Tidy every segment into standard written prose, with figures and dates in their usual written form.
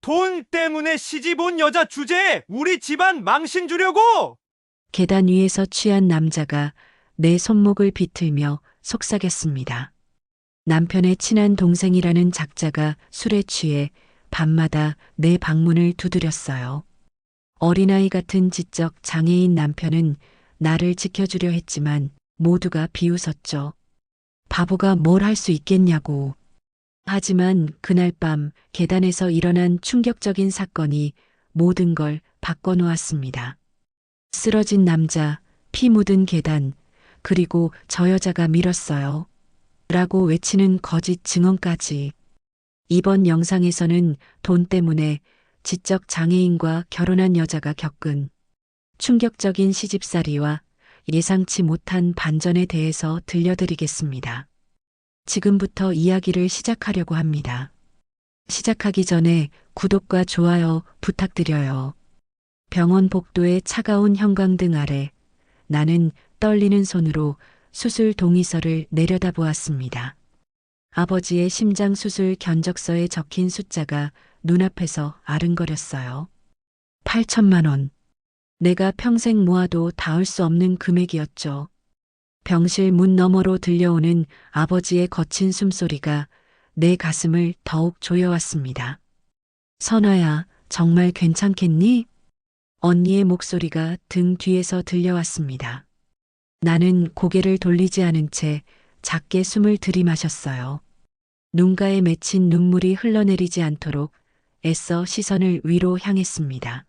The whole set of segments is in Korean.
돈 때문에 시집 온 여자 주제에 우리 집안 망신 주려고! 계단 위에서 취한 남자가 내 손목을 비틀며 속삭였습니다. 남편의 친한 동생이라는 작자가 술에 취해 밤마다 내 방문을 두드렸어요. 어린아이 같은 지적 장애인 남편은 나를 지켜주려 했지만 모두가 비웃었죠. 바보가 뭘 할 수 있겠냐고. 하지만 그날 밤 계단에서 일어난 충격적인 사건이 모든 걸 바꿔놓았습니다. 쓰러진 남자, 피 묻은 계단, 그리고 저 여자가 밀었어요. 라고 외치는 거짓 증언까지. 이번 영상에서는 돈 때문에 지적 장애인과 결혼한 여자가 겪은 충격적인 시집살이와 예상치 못한 반전에 대해서 들려드리겠습니다. 지금부터 이야기를 시작하려고 합니다. 시작하기 전에 구독과 좋아요 부탁드려요. 병원 복도의 차가운 형광등 아래 나는 떨리는 손으로 수술 동의서를 내려다보았습니다. 아버지의 심장 수술 견적서에 적힌 숫자가 눈앞에서 아른거렸어요. 8천만 원. 내가 평생 모아도 닿을 수 없는 금액이었죠. 병실 문 너머로 들려오는 아버지의 거친 숨소리가 내 가슴을 더욱 조여왔습니다. 선아야, 정말 괜찮겠니? 언니의 목소리가 등 뒤에서 들려왔습니다. 나는 고개를 돌리지 않은 채 작게 숨을 들이마셨어요. 눈가에 맺힌 눈물이 흘러내리지 않도록 애써 시선을 위로 향했습니다.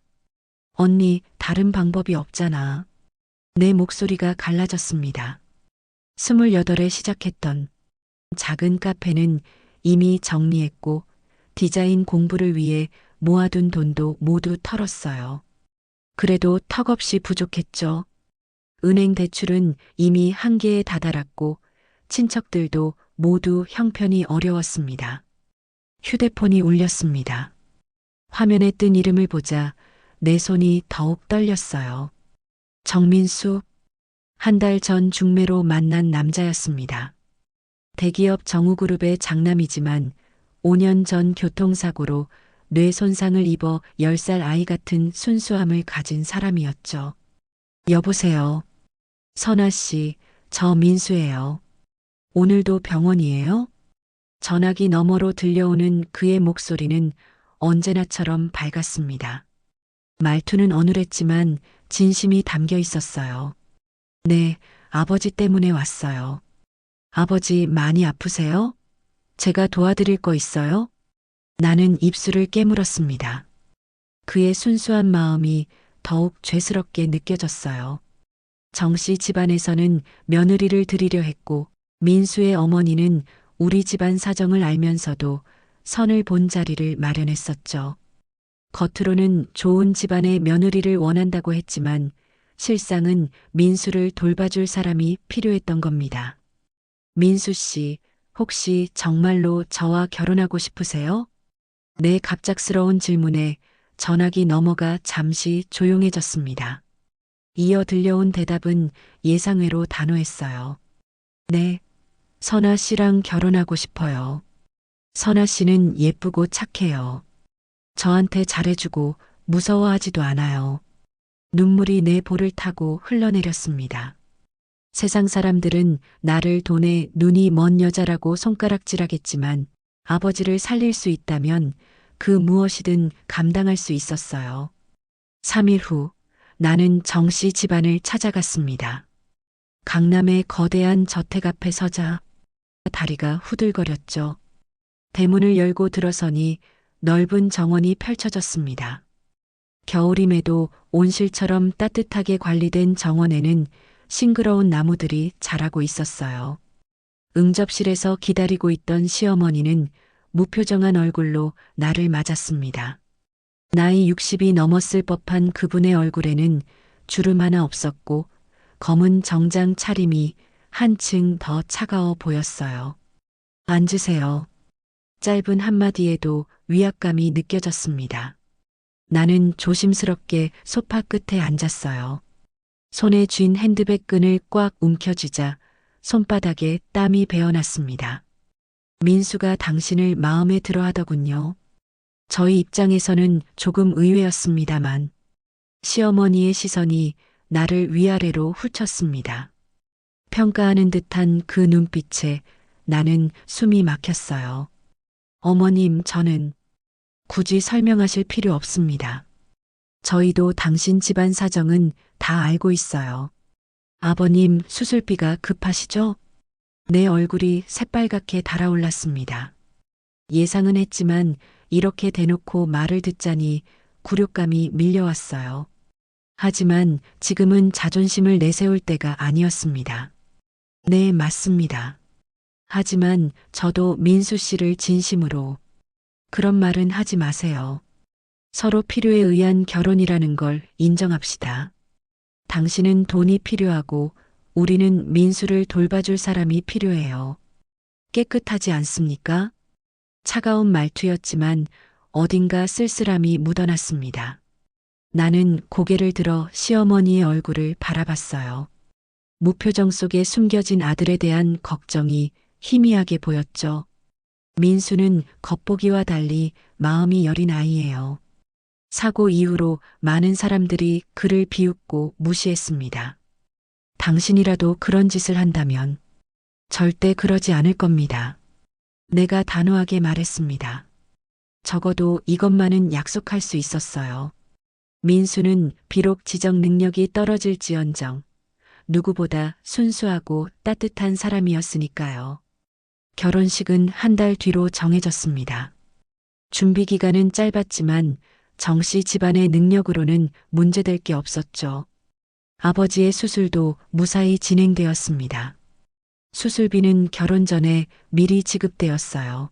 언니, 다른 방법이 없잖아. 내 목소리가 갈라졌습니다. 28에 시작했던 작은 카페는 이미 정리했고 디자인 공부를 위해 모아둔 돈도 모두 털었어요. 그래도 턱없이 부족했죠. 은행 대출은 이미 한계에 다다랐고 친척들도 모두 형편이 어려웠습니다. 휴대폰이 울렸습니다. 화면에 뜬 이름을 보자 내 손이 더욱 떨렸어요. 정민수, 한 달 전 중매로 만난 남자였습니다. 대기업 정우그룹의 장남이지만 5년 전 교통사고로 뇌 손상을 입어 10살 아이 같은 순수함을 가진 사람이었죠. 여보세요. 선아 씨, 저 민수예요. 오늘도 병원이에요? 전화기 너머로 들려오는 그의 목소리는 언제나처럼 밝았습니다. 말투는 어눌했지만 진심이 담겨 있었어요. 네, 아버지 때문에 왔어요. 아버지 많이 아프세요? 제가 도와드릴 거 있어요? 나는 입술을 깨물었습니다. 그의 순수한 마음이 더욱 죄스럽게 느껴졌어요. 정씨 집안에서는 며느리를 드리려 했고 민수의 어머니는 우리 집안 사정을 알면서도 선을 본 자리를 마련했었죠. 겉으로는 좋은 집안의 며느리를 원한다고 했지만 실상은 민수를 돌봐줄 사람이 필요했던 겁니다. 민수 씨, 혹시 정말로 저와 결혼하고 싶으세요? 내 갑작스러운 질문에 전화기 너머가 잠시 조용해졌습니다. 이어 들려온 대답은 예상외로 단호했어요. 네, 선아 씨랑 결혼하고 싶어요. 선아 씨는 예쁘고 착해요. 저한테 잘해주고 무서워하지도 않아요. 눈물이 내 볼을 타고 흘러내렸습니다. 세상 사람들은 나를 돈에 눈이 먼 여자라고 손가락질하겠지만 아버지를 살릴 수 있다면 그 무엇이든 감당할 수 있었어요. 3일 후 나는 정씨 집안을 찾아갔습니다. 강남의 거대한 저택 앞에 서자 다리가 후들거렸죠. 대문을 열고 들어서니 넓은 정원이 펼쳐졌습니다. 겨울임에도 온실처럼 따뜻하게 관리된 정원에는 싱그러운 나무들이 자라고 있었어요. 응접실에서 기다리고 있던 시어머니는 무표정한 얼굴로 나를 맞았습니다. 나이 60이 넘었을 법한 그분의 얼굴에는 주름 하나 없었고 검은 정장 차림이 한층 더 차가워 보였어요. 앉으세요. 짧은 한마디에도 위압감이 느껴졌습니다. 나는 조심스럽게 소파 끝에 앉았어요. 손에 쥔 핸드백 끈을 꽉 움켜쥐자 손바닥에 땀이 배어났습니다. 민수가 당신을 마음에 들어 하더군요. 저희 입장에서는 조금 의외였습니다만 시어머니의 시선이 나를 위아래로 훑쳤습니다. 평가하는 듯한 그 눈빛에 나는 숨이 막혔어요. 어머님, 저는 굳이 설명하실 필요 없습니다. 저희도 당신 집안 사정은 다 알고 있어요. 아버님, 수술비가 급하시죠? 내 얼굴이 새빨갛게 달아올랐습니다. 예상은 했지만 이렇게 대놓고 말을 듣자니 굴욕감이 밀려왔어요. 하지만 지금은 자존심을 내세울 때가 아니었습니다. 네, 맞습니다. 하지만 저도 민수 씨를 진심으로 그런 말은 하지 마세요. 서로 필요에 의한 결혼이라는 걸 인정합시다. 당신은 돈이 필요하고 우리는 민수를 돌봐줄 사람이 필요해요. 깨끗하지 않습니까? 차가운 말투였지만 어딘가 쓸쓸함이 묻어났습니다. 나는 고개를 들어 시어머니의 얼굴을 바라봤어요. 무표정 속에 숨겨진 아들에 대한 걱정이 희미하게 보였죠. 민수는 겉보기와 달리 마음이 여린 아이예요. 사고 이후로 많은 사람들이 그를 비웃고 무시했습니다. 당신이라도 그런 짓을 한다면 절대 그러지 않을 겁니다. 내가 단호하게 말했습니다. 적어도 이것만은 약속할 수 있었어요. 민수는 비록 지적 능력이 떨어질지언정 누구보다 순수하고 따뜻한 사람이었으니까요. 결혼식은 한 달 뒤로 정해졌습니다. 준비 기간은 짧았지만 정 씨 집안의 능력으로는 문제될 게 없었죠. 아버지의 수술도 무사히 진행되었습니다. 수술비는 결혼 전에 미리 지급되었어요.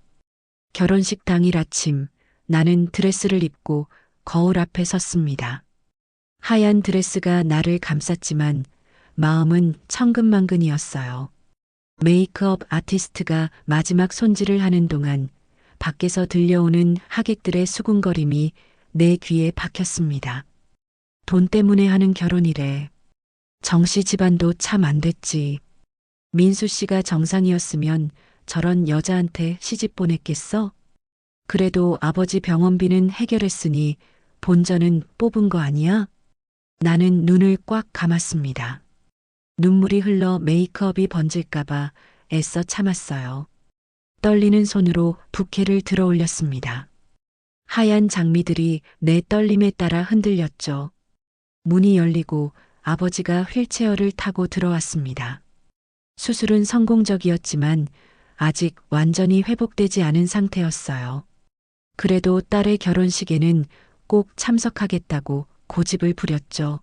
결혼식 당일 아침 나는 드레스를 입고 거울 앞에 섰습니다. 하얀 드레스가 나를 감쌌지만 마음은 천근만근이었어요. 메이크업 아티스트가 마지막 손질을 하는 동안 밖에서 들려오는 하객들의 수군거림이 내 귀에 박혔습니다. 돈 때문에 하는 결혼이래. 정씨 집안도 참 안 됐지. 민수 씨가 정상이었으면 저런 여자한테 시집 보냈겠어? 그래도 아버지 병원비는 해결했으니 본전은 뽑은 거 아니야? 나는 눈을 꽉 감았습니다. 눈물이 흘러 메이크업이 번질까봐 애써 참았어요. 떨리는 손으로 부케를 들어 올렸습니다. 하얀 장미들이 내 떨림에 따라 흔들렸죠. 문이 열리고 아버지가 휠체어를 타고 들어왔습니다. 수술은 성공적이었지만 아직 완전히 회복되지 않은 상태였어요. 그래도 딸의 결혼식에는 꼭 참석하겠다고 고집을 부렸죠.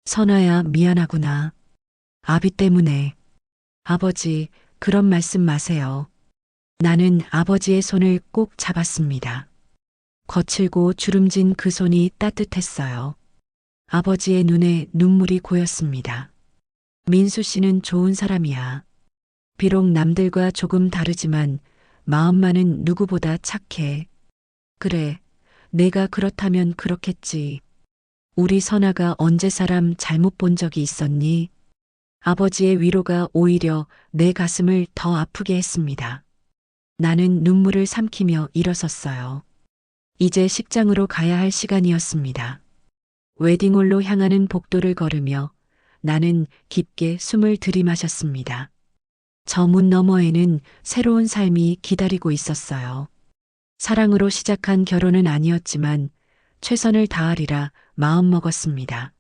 선아야, 미안하구나. 아비 때문에. 아버지, 그런 말씀 마세요. 나는 아버지의 손을 꼭 잡았습니다. 거칠고 주름진 그 손이 따뜻했어요. 아버지의 눈에 눈물이 고였습니다. 민수 씨는 좋은 사람이야. 비록 남들과 조금 다르지만 마음만은 누구보다 착해. 그래, 내가 그렇다면 그렇겠지. 우리 선아가 언제 사람 잘못 본 적이 있었니? 아버지의 위로가 오히려 내 가슴을 더 아프게 했습니다. 나는 눈물을 삼키며 일어섰어요. 이제 식장으로 가야 할 시간이었습니다. 웨딩홀로 향하는 복도를 걸으며 나는 깊게 숨을 들이마셨습니다. 저 문 너머에는 새로운 삶이 기다리고 있었어요. 사랑으로 시작한 결혼은 아니었지만 최선을 다하리라 마음먹었습니다.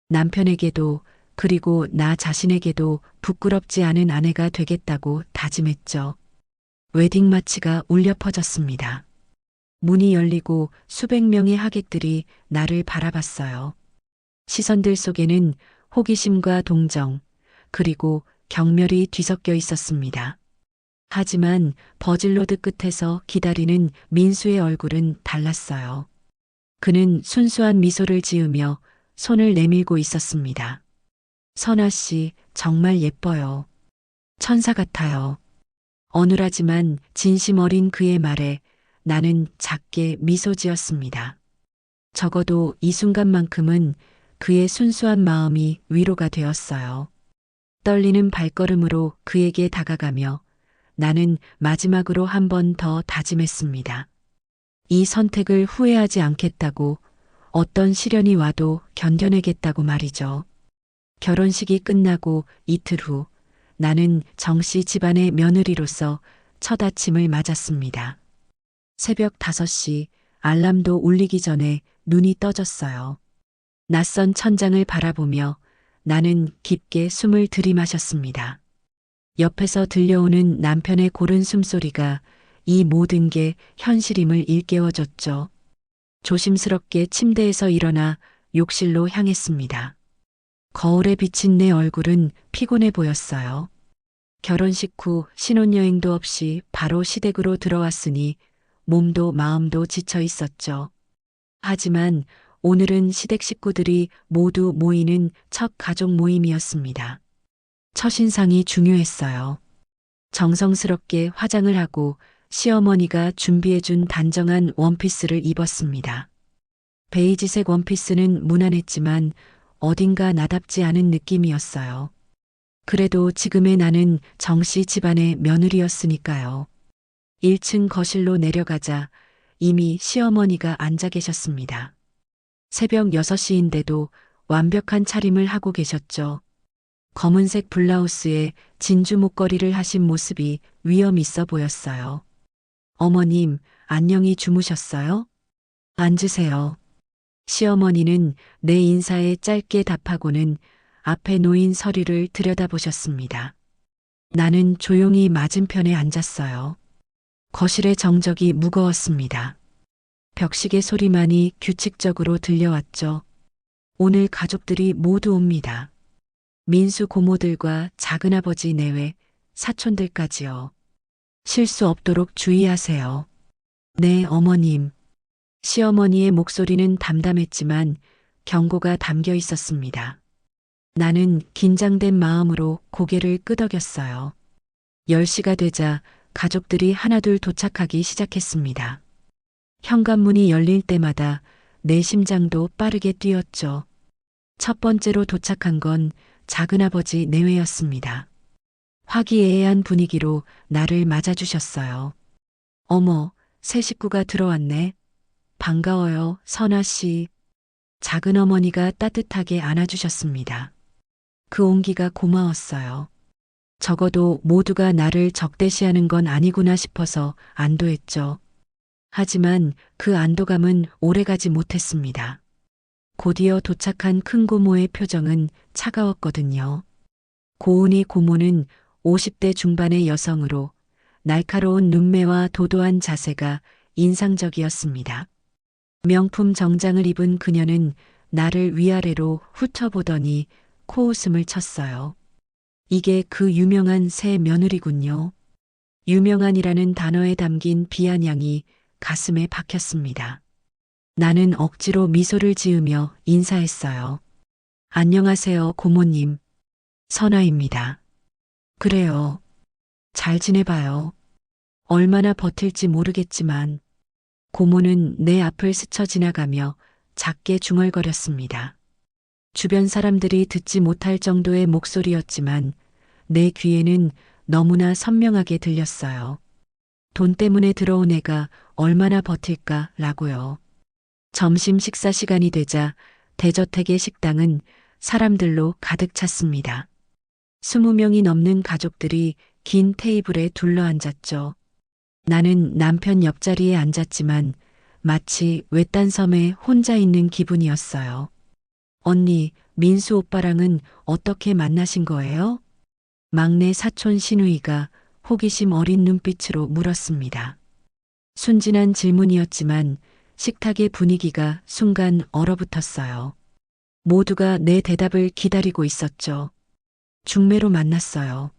남편에게도 그리고 나 자신에게도 부끄럽지 않은 아내가 되겠다고 다짐했죠. 웨딩 마치가 울려 퍼졌습니다. 문이 열리고 수백 명의 하객들이 나를 바라봤어요. 시선들 속에는 호기심과 동정, 그리고 경멸이 뒤섞여 있었습니다. 하지만 버질로드 끝에서 기다리는 민수의 얼굴은 달랐어요. 그는 순수한 미소를 지으며 손을 내밀고 있었습니다. 선아 씨, 정말 예뻐요. 천사 같아요. 어눌하지만 진심 어린 그의 말에 나는 작게 미소 지었습니다. 적어도 이 순간만큼은 그의 순수한 마음이 위로가 되었어요. 떨리는 발걸음으로 그에게 다가가며 나는 마지막으로 한 번 더 다짐했습니다. 이 선택을 후회하지 않겠다고, 어떤 시련이 와도 견뎌내겠다고 말이죠. 결혼식이 끝나고 이틀 후 나는 정씨 집안의 며느리로서 첫 아침을 맞았습니다. 새벽 5시 알람도 울리기 전에 눈이 떠졌어요. 낯선 천장을 바라보며 나는 깊게 숨을 들이마셨습니다. 옆에서 들려오는 남편의 고른 숨소리가 이 모든 게 현실임을 일깨워줬죠. 조심스럽게 침대에서 일어나 욕실로 향했습니다. 거울에 비친 내 얼굴은 피곤해 보였어요. 결혼식 후 신혼여행도 없이 바로 시댁으로 들어왔으니 몸도 마음도 지쳐 있었죠. 하지만 오늘은 시댁 식구들이 모두 모이는 첫 가족 모임이었습니다. 첫인상이 중요했어요. 정성스럽게 화장을 하고 시어머니가 준비해준 단정한 원피스를 입었습니다. 베이지색 원피스는 무난했지만 어딘가 나답지 않은 느낌이었어요. 그래도 지금의 나는 정씨 집안의 며느리였으니까요. 1층 거실로 내려가자 이미 시어머니가 앉아 계셨습니다. 새벽 6시인데도 완벽한 차림을 하고 계셨죠. 검은색 블라우스에 진주 목걸이를 하신 모습이 위험 있어 보였어요. 어머님, 안녕히 주무셨어요? 앉으세요. 시어머니는 내 인사에 짧게 답하고는 앞에 놓인 서류를 들여다보셨습니다. 나는 조용히 맞은편에 앉았어요. 거실의 정적이 무거웠습니다. 벽시계 소리만이 규칙적으로 들려왔죠. 오늘 가족들이 모두 옵니다. 민수 고모들과 작은아버지 내외, 사촌들까지요. 실수 없도록 주의하세요. 네, 어머님. 시어머니의 목소리는 담담했지만 경고가 담겨 있었습니다. 나는 긴장된 마음으로 고개를 끄덕였어요. 10시가 되자 가족들이 하나둘 도착하기 시작했습니다. 현관문이 열릴 때마다 내 심장도 빠르게 뛰었죠. 첫 번째로 도착한 건 작은아버지 내외였습니다. 화기애애한 분위기로 나를 맞아주셨어요. 어머, 새 식구가 들어왔네. 반가워요, 선아 씨. 작은어머니가 따뜻하게 안아주셨습니다. 그 온기가 고마웠어요. 적어도 모두가 나를 적대시하는 건 아니구나 싶어서 안도했죠. 하지만 그 안도감은 오래가지 못했습니다. 곧이어 도착한 큰 고모의 표정은 차가웠거든요. 고은이 고모는 50대 중반의 여성으로 날카로운 눈매와 도도한 자세가 인상적이었습니다. 명품 정장을 입은 그녀는 나를 위아래로 훑어보더니 코웃음을 쳤어요. 이게 그 유명한 새 며느리군요. 유명한이라는 단어에 담긴 비아냥이 가슴에 박혔습니다. 나는 억지로 미소를 지으며 인사했어요. 안녕하세요, 고모님. 선아입니다. 그래요. 잘 지내봐요. 얼마나 버틸지 모르겠지만 고모는 내 앞을 스쳐 지나가며 작게 중얼거렸습니다. 주변 사람들이 듣지 못할 정도의 목소리였지만 내 귀에는 너무나 선명하게 들렸어요. 돈 때문에 들어온 애가 얼마나 버틸까라고요. 점심 식사 시간이 되자 대저택의 식당은 사람들로 가득 찼습니다. 20명이 넘는 가족들이 긴 테이블에 둘러앉았죠. 나는 남편 옆자리에 앉았지만 마치 외딴 섬에 혼자 있는 기분이었어요. 언니, 민수 오빠랑은 어떻게 만나신 거예요? 막내 사촌 신우이가 호기심 어린 눈빛으로 물었습니다. 순진한 질문이었지만 식탁의 분위기가 순간 얼어붙었어요. 모두가 내 대답을 기다리고 있었죠. 중매로 만났어요.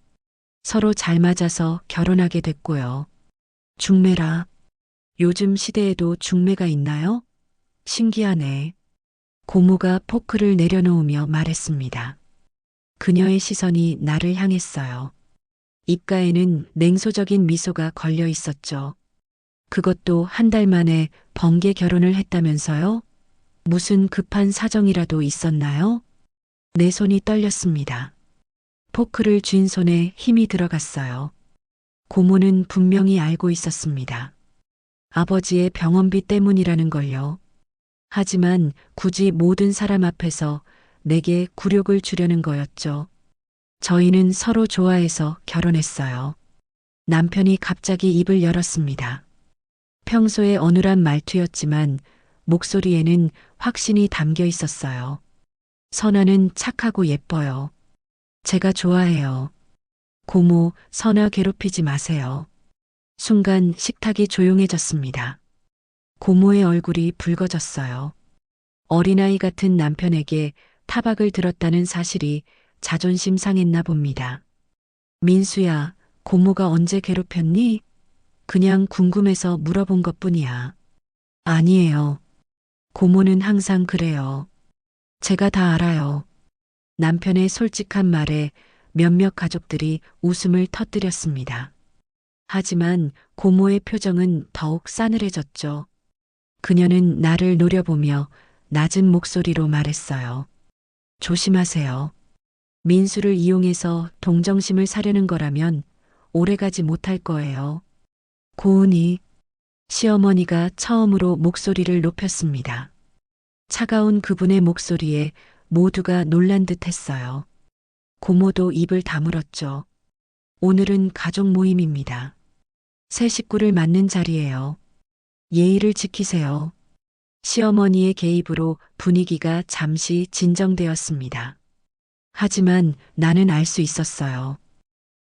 서로 잘 맞아서 결혼하게 됐고요. 중매라. 요즘 시대에도 중매가 있나요? 신기하네. 고모가 포크를 내려놓으며 말했습니다. 그녀의 시선이 나를 향했어요. 입가에는 냉소적인 미소가 걸려 있었죠. 그것도 한 달 만에 번개 결혼을 했다면서요? 무슨 급한 사정이라도 있었나요? 내 손이 떨렸습니다. 포크를 쥔 손에 힘이 들어갔어요. 고모는 분명히 알고 있었습니다. 아버지의 병원비 때문이라는 걸요. 하지만 굳이 모든 사람 앞에서 내게 굴욕을 주려는 거였죠. 저희는 서로 좋아해서 결혼했어요. 남편이 갑자기 입을 열었습니다. 평소에 어눌한 말투였지만 목소리에는 확신이 담겨 있었어요. 선아는 착하고 예뻐요. 제가 좋아해요. 고모, 선아 괴롭히지 마세요. 순간 식탁이 조용해졌습니다. 고모의 얼굴이 붉어졌어요. 어린아이 같은 남편에게 타박을 들었다는 사실이 자존심 상했나 봅니다. 민수야, 고모가 언제 괴롭혔니? 그냥 궁금해서 물어본 것뿐이야. 아니에요. 고모는 항상 그래요. 제가 다 알아요. 남편의 솔직한 말에 몇몇 가족들이 웃음을 터뜨렸습니다. 하지만 고모의 표정은 더욱 싸늘해졌죠. 그녀는 나를 노려보며 낮은 목소리로 말했어요. 조심하세요. 민수를 이용해서 동정심을 사려는 거라면 오래가지 못할 거예요. 고은이, 시어머니가 처음으로 목소리를 높였습니다. 차가운 그분의 목소리에 모두가 놀란 듯 했어요. 고모도 입을 다물었죠. 오늘은 가족 모임입니다. 새 식구를 맞는 자리예요. 예의를 지키세요. 시어머니의 개입으로 분위기가 잠시 진정되었습니다. 하지만 나는 알 수 있었어요.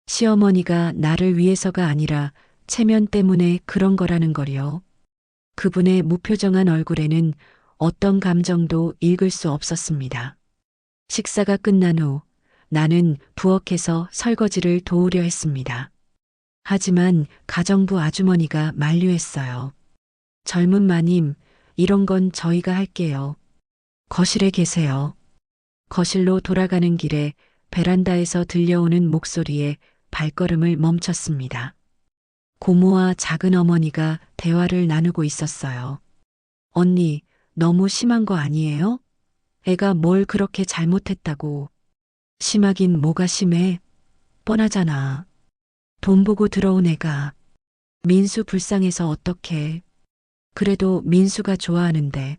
시어머니가 나를 위해서가 아니라 체면 때문에 그런 거라는 걸요. 그분의 무표정한 얼굴에는 어떤 감정도 읽을 수 없었습니다. 식사가 끝난 후 나는 부엌에서 설거지를 도우려 했습니다. 하지만 가정부 아주머니가 만류했어요. 젊은 마님, 이런 건 저희가 할게요. 거실에 계세요. 거실로 돌아가는 길에 베란다에서 들려오는 목소리에 발걸음을 멈췄습니다. 고모와 작은 어머니가 대화를 나누고 있었어요. 언니, 너무 심한 거 아니에요? 애가 뭘 그렇게 잘못했다고. 심하긴 뭐가 심해? 뻔하잖아. 돈 보고 들어온 애가. 민수 불쌍해서 어떡해. 그래도 민수가 좋아하는데.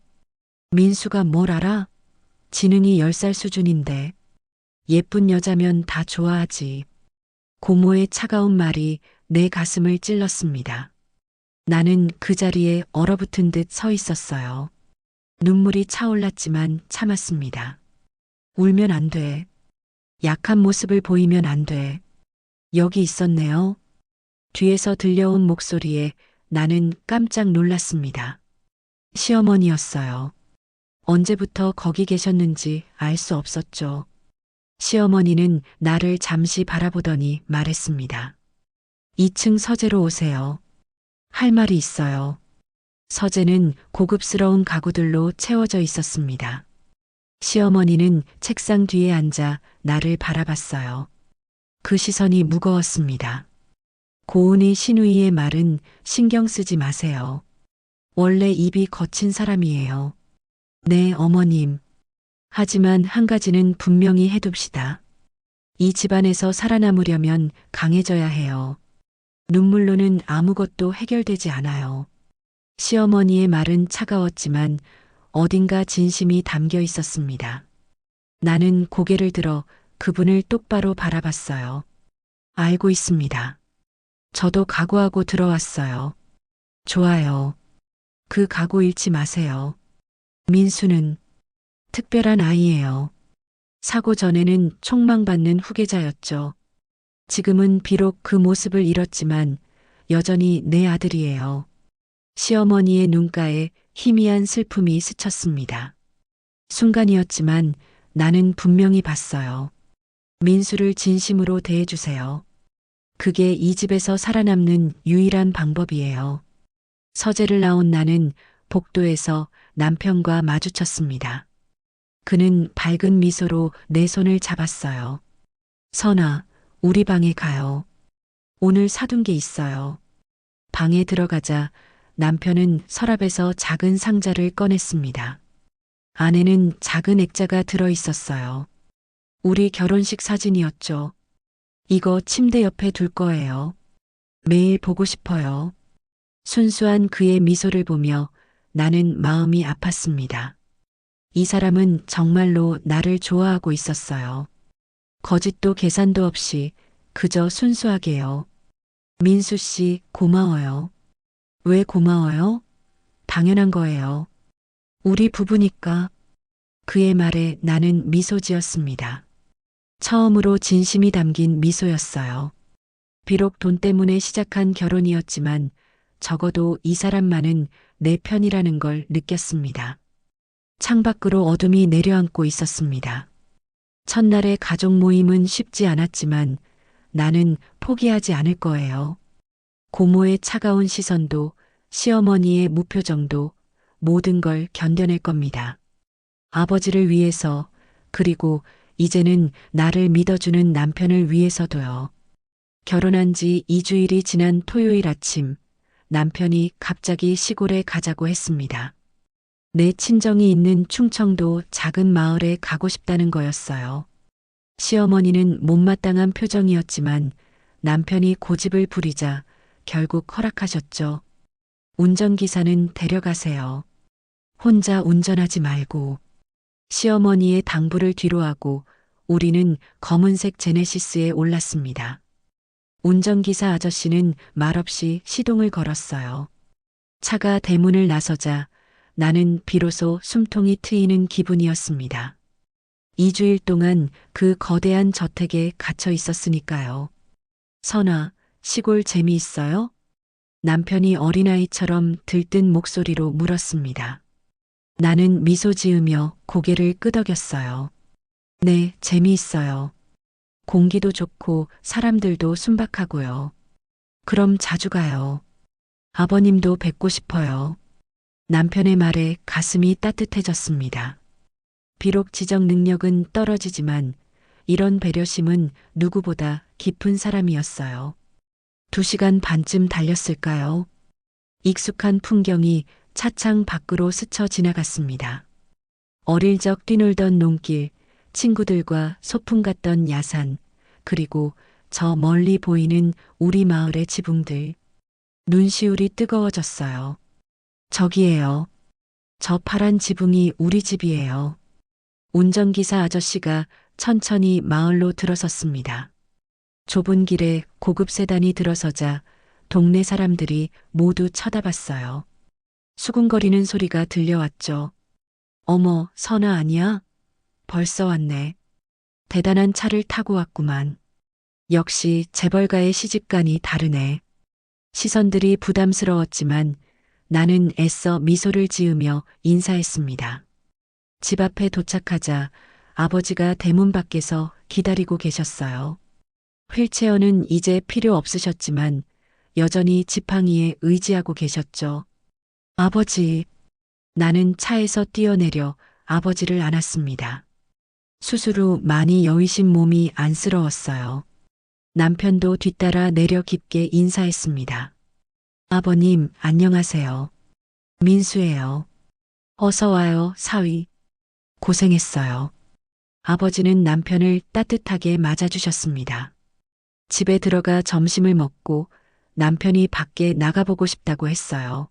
민수가 뭘 알아? 지능이 10살 수준인데. 예쁜 여자면 다 좋아하지. 고모의 차가운 말이 내 가슴을 찔렀습니다. 나는 그 자리에 얼어붙은 듯 서 있었어요. 눈물이 차올랐지만 참았습니다. 울면 안 돼. 약한 모습을 보이면 안 돼. 여기 있었네요. 뒤에서 들려온 목소리에 나는 깜짝 놀랐습니다. 시어머니였어요. 언제부터 거기 계셨는지 알 수 없었죠. 시어머니는 나를 잠시 바라보더니 말했습니다. 2층 서재로 오세요. 할 말이 있어요. 서재는 고급스러운 가구들로 채워져 있었습니다. 시어머니는 책상 뒤에 앉아 나를 바라봤어요. 그 시선이 무거웠습니다. 고은이 시누이의 말은 신경 쓰지 마세요. 원래 입이 거친 사람이에요. 네, 어머님. 하지만 한 가지는 분명히 해둡시다. 이 집안에서 살아남으려면 강해져야 해요. 눈물로는 아무것도 해결되지 않아요. 시어머니의 말은 차가웠지만 어딘가 진심이 담겨 있었습니다. 나는 고개를 들어 그분을 똑바로 바라봤어요. 알고 있습니다. 저도 각오하고 들어왔어요. 좋아요. 그 각오 잃지 마세요. 민수는 특별한 아이예요. 사고 전에는 총망받는 후계자였죠. 지금은 비록 그 모습을 잃었지만 여전히 내 아들이에요. 시어머니의 눈가에 희미한 슬픔이 스쳤습니다. 순간이었지만 나는 분명히 봤어요. 민수를 진심으로 대해주세요. 그게 이 집에서 살아남는 유일한 방법이에요. 서재를 나온 나는 복도에서 남편과 마주쳤습니다. 그는 밝은 미소로 내 손을 잡았어요. 선아, 우리 방에 가요. 오늘 사둔 게 있어요. 방에 들어가자 남편은 서랍에서 작은 상자를 꺼냈습니다. 안에는 작은 액자가 들어 있었어요. 우리 결혼식 사진이었죠. 이거 침대 옆에 둘 거예요. 매일 보고 싶어요. 순수한 그의 미소를 보며 나는 마음이 아팠습니다. 이 사람은 정말로 나를 좋아하고 있었어요. 거짓도 계산도 없이 그저 순수하게요. 민수 씨, 고마워요. 왜 고마워요? 당연한 거예요. 우리 부부니까. 그의 말에 나는 미소 지었습니다. 처음으로 진심이 담긴 미소였어요. 비록 돈 때문에 시작한 결혼이었지만 적어도 이 사람만은 내 편이라는 걸 느꼈습니다. 창밖으로 어둠이 내려앉고 있었습니다. 첫날의 가족 모임은 쉽지 않았지만 나는 포기하지 않을 거예요. 고모의 차가운 시선도 시어머니의 무표정도 모든 걸 견뎌낼 겁니다. 아버지를 위해서 그리고 이제는 나를 믿어주는 남편을 위해서도요. 결혼한 지 2주일이 지난 토요일 아침 남편이 갑자기 시골에 가자고 했습니다. 내 친정이 있는 충청도 작은 마을에 가고 싶다는 거였어요. 시어머니는 못마땅한 표정이었지만 남편이 고집을 부리자 결국 허락하셨죠. 운전기사는 데려가세요. 혼자 운전하지 말고. 시어머니의 당부를 뒤로하고 우리는 검은색 제네시스에 올랐습니다. 운전기사 아저씨는 말없이 시동을 걸었어요. 차가 대문을 나서자 나는 비로소 숨통이 트이는 기분이었습니다. 2주일 동안 그 거대한 저택에 갇혀 있었으니까요. 선아, 시골 재미있어요? 남편이 어린아이처럼 들뜬 목소리로 물었습니다. 나는 미소 지으며 고개를 끄덕였어요. 네, 재미있어요. 공기도 좋고 사람들도 순박하고요. 그럼 자주 가요. 아버님도 뵙고 싶어요. 남편의 말에 가슴이 따뜻해졌습니다. 비록 지적 능력은 떨어지지만 이런 배려심은 누구보다 깊은 사람이었어요. 2시간 반쯤 달렸을까요? 익숙한 풍경이 차창 밖으로 스쳐 지나갔습니다. 어릴 적 뛰놀던 논길, 친구들과 소풍 갔던 야산, 그리고 저 멀리 보이는 우리 마을의 지붕들. 눈시울이 뜨거워졌어요. 저기에요. 저 파란 지붕이 우리 집이에요. 운전기사 아저씨가 천천히 마을로 들어섰습니다. 좁은 길에 고급 세단이 들어서자 동네 사람들이 모두 쳐다봤어요. 수군거리는 소리가 들려왔죠. 어머, 선아 아니야? 벌써 왔네. 대단한 차를 타고 왔구만. 역시 재벌가의 시집간이 다르네. 시선들이 부담스러웠지만 나는 애써 미소를 지으며 인사했습니다. 집 앞에 도착하자 아버지가 대문 밖에서 기다리고 계셨어요. 휠체어는 이제 필요 없으셨지만 여전히 지팡이에 의지하고 계셨죠. 아버지, 나는 차에서 뛰어내려 아버지를 안았습니다. 수술 후 많이 여위신 몸이 안쓰러웠어요. 남편도 뒤따라 내려 깊게 인사했습니다. 아버님, 안녕하세요. 민수예요. 어서 와요, 사위. 고생했어요. 아버지는 남편을 따뜻하게 맞아주셨습니다. 집에 들어가 점심을 먹고 남편이 밖에 나가보고 싶다고 했어요.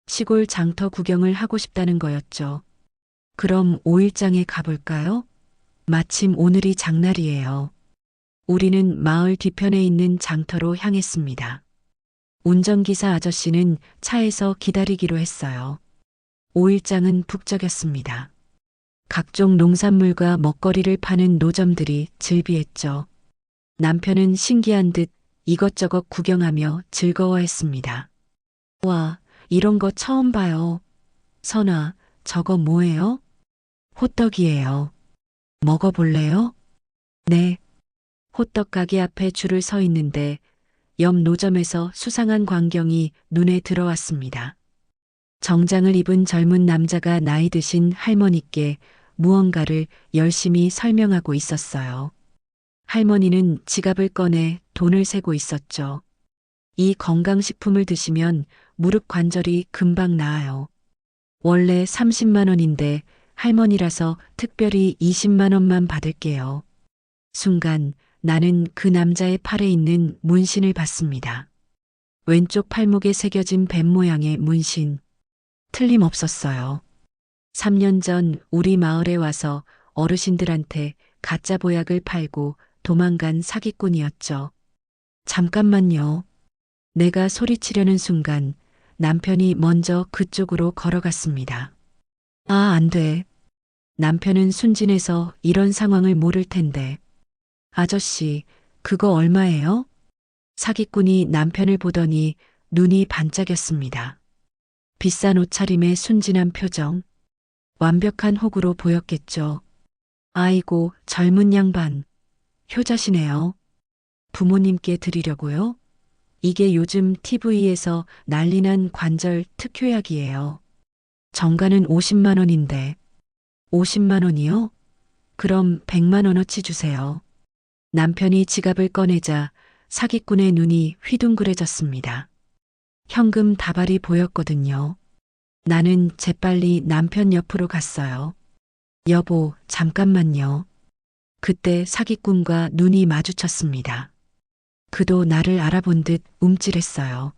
시골 장터 구경을 하고 싶다는 거였죠. 그럼 5일장에 가볼까요? 마침 오늘이 장날이에요. 우리는 마을 뒤편에 있는 장터로 향했습니다. 운전기사 아저씨는 차에서 기다리기로 했어요. 5일장은 북적였습니다. 각종 농산물과 먹거리를 파는 노점들이 즐비했죠. 남편은 신기한 듯 이것저것 구경하며 즐거워했습니다. 와, 이런 거 처음 봐요. 선아, 저거 뭐예요? 호떡이에요. 먹어볼래요? 네. 호떡 가게 앞에 줄을 서 있는데 옆 노점에서 수상한 광경이 눈에 들어왔습니다. 정장을 입은 젊은 남자가 나이 드신 할머니께 무언가를 열심히 설명하고 있었어요. 할머니는 지갑을 꺼내 돈을 세고 있었죠. 이 건강식품을 드시면 무릎 관절이 금방 나아요. 원래 30만 원인데 할머니라서 특별히 20만 원만 받을게요. 순간 나는 그 남자의 팔에 있는 문신을 봤습니다. 왼쪽 팔목에 새겨진 뱀 모양의 문신. 틀림없었어요. 3년 전 우리 마을에 와서 어르신들한테 가짜 보약을 팔고 도망간 사기꾼이었죠. 잠깐만요. 내가 소리치려는 순간 남편이 먼저 그쪽으로 걸어갔습니다. 아, 안 돼. 남편은 순진해서 이런 상황을 모를 텐데. 아저씨, 그거 얼마예요? 사기꾼이 남편을 보더니 눈이 반짝였습니다. 비싼 옷차림의 순진한 표정. 완벽한 호구로 보였겠죠. 아이고, 젊은 양반. 효자시네요. 부모님께 드리려고요? 이게 요즘 TV에서 난리난 관절 특효약이에요. 정가는 50만 원인데. 50만 원이요? 그럼 100만 원어치 주세요. 남편이 지갑을 꺼내자 사기꾼의 눈이 휘둥그레졌습니다. 현금 다발이 보였거든요. 나는 재빨리 남편 옆으로 갔어요. 여보, 잠깐만요. 그때 사기꾼과 눈이 마주쳤습니다. 그도 나를 알아본 듯 움찔했어요.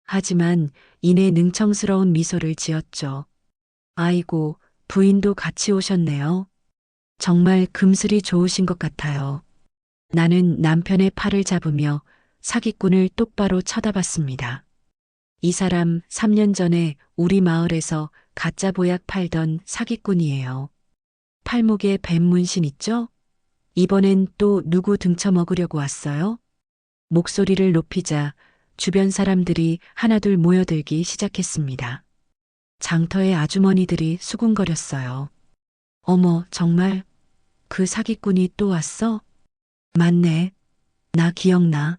하지만 이내 능청스러운 미소를 지었죠. 아이고, 부인도 같이 오셨네요. 정말 금슬이 좋으신 것 같아요. 나는 남편의 팔을 잡으며 사기꾼을 똑바로 쳐다봤습니다. 이 사람 3년 전에 우리 마을에서 가짜 보약 팔던 사기꾼이에요. 팔목에 뱀 문신 있죠? 이번엔 또 누구 등쳐먹으려고 왔어요? 목소리를 높이자 주변 사람들이 하나둘 모여들기 시작했습니다. 장터의 아주머니들이 수군거렸어요. 어머, 정말? 그 사기꾼이 또 왔어? 맞네. 나 기억나.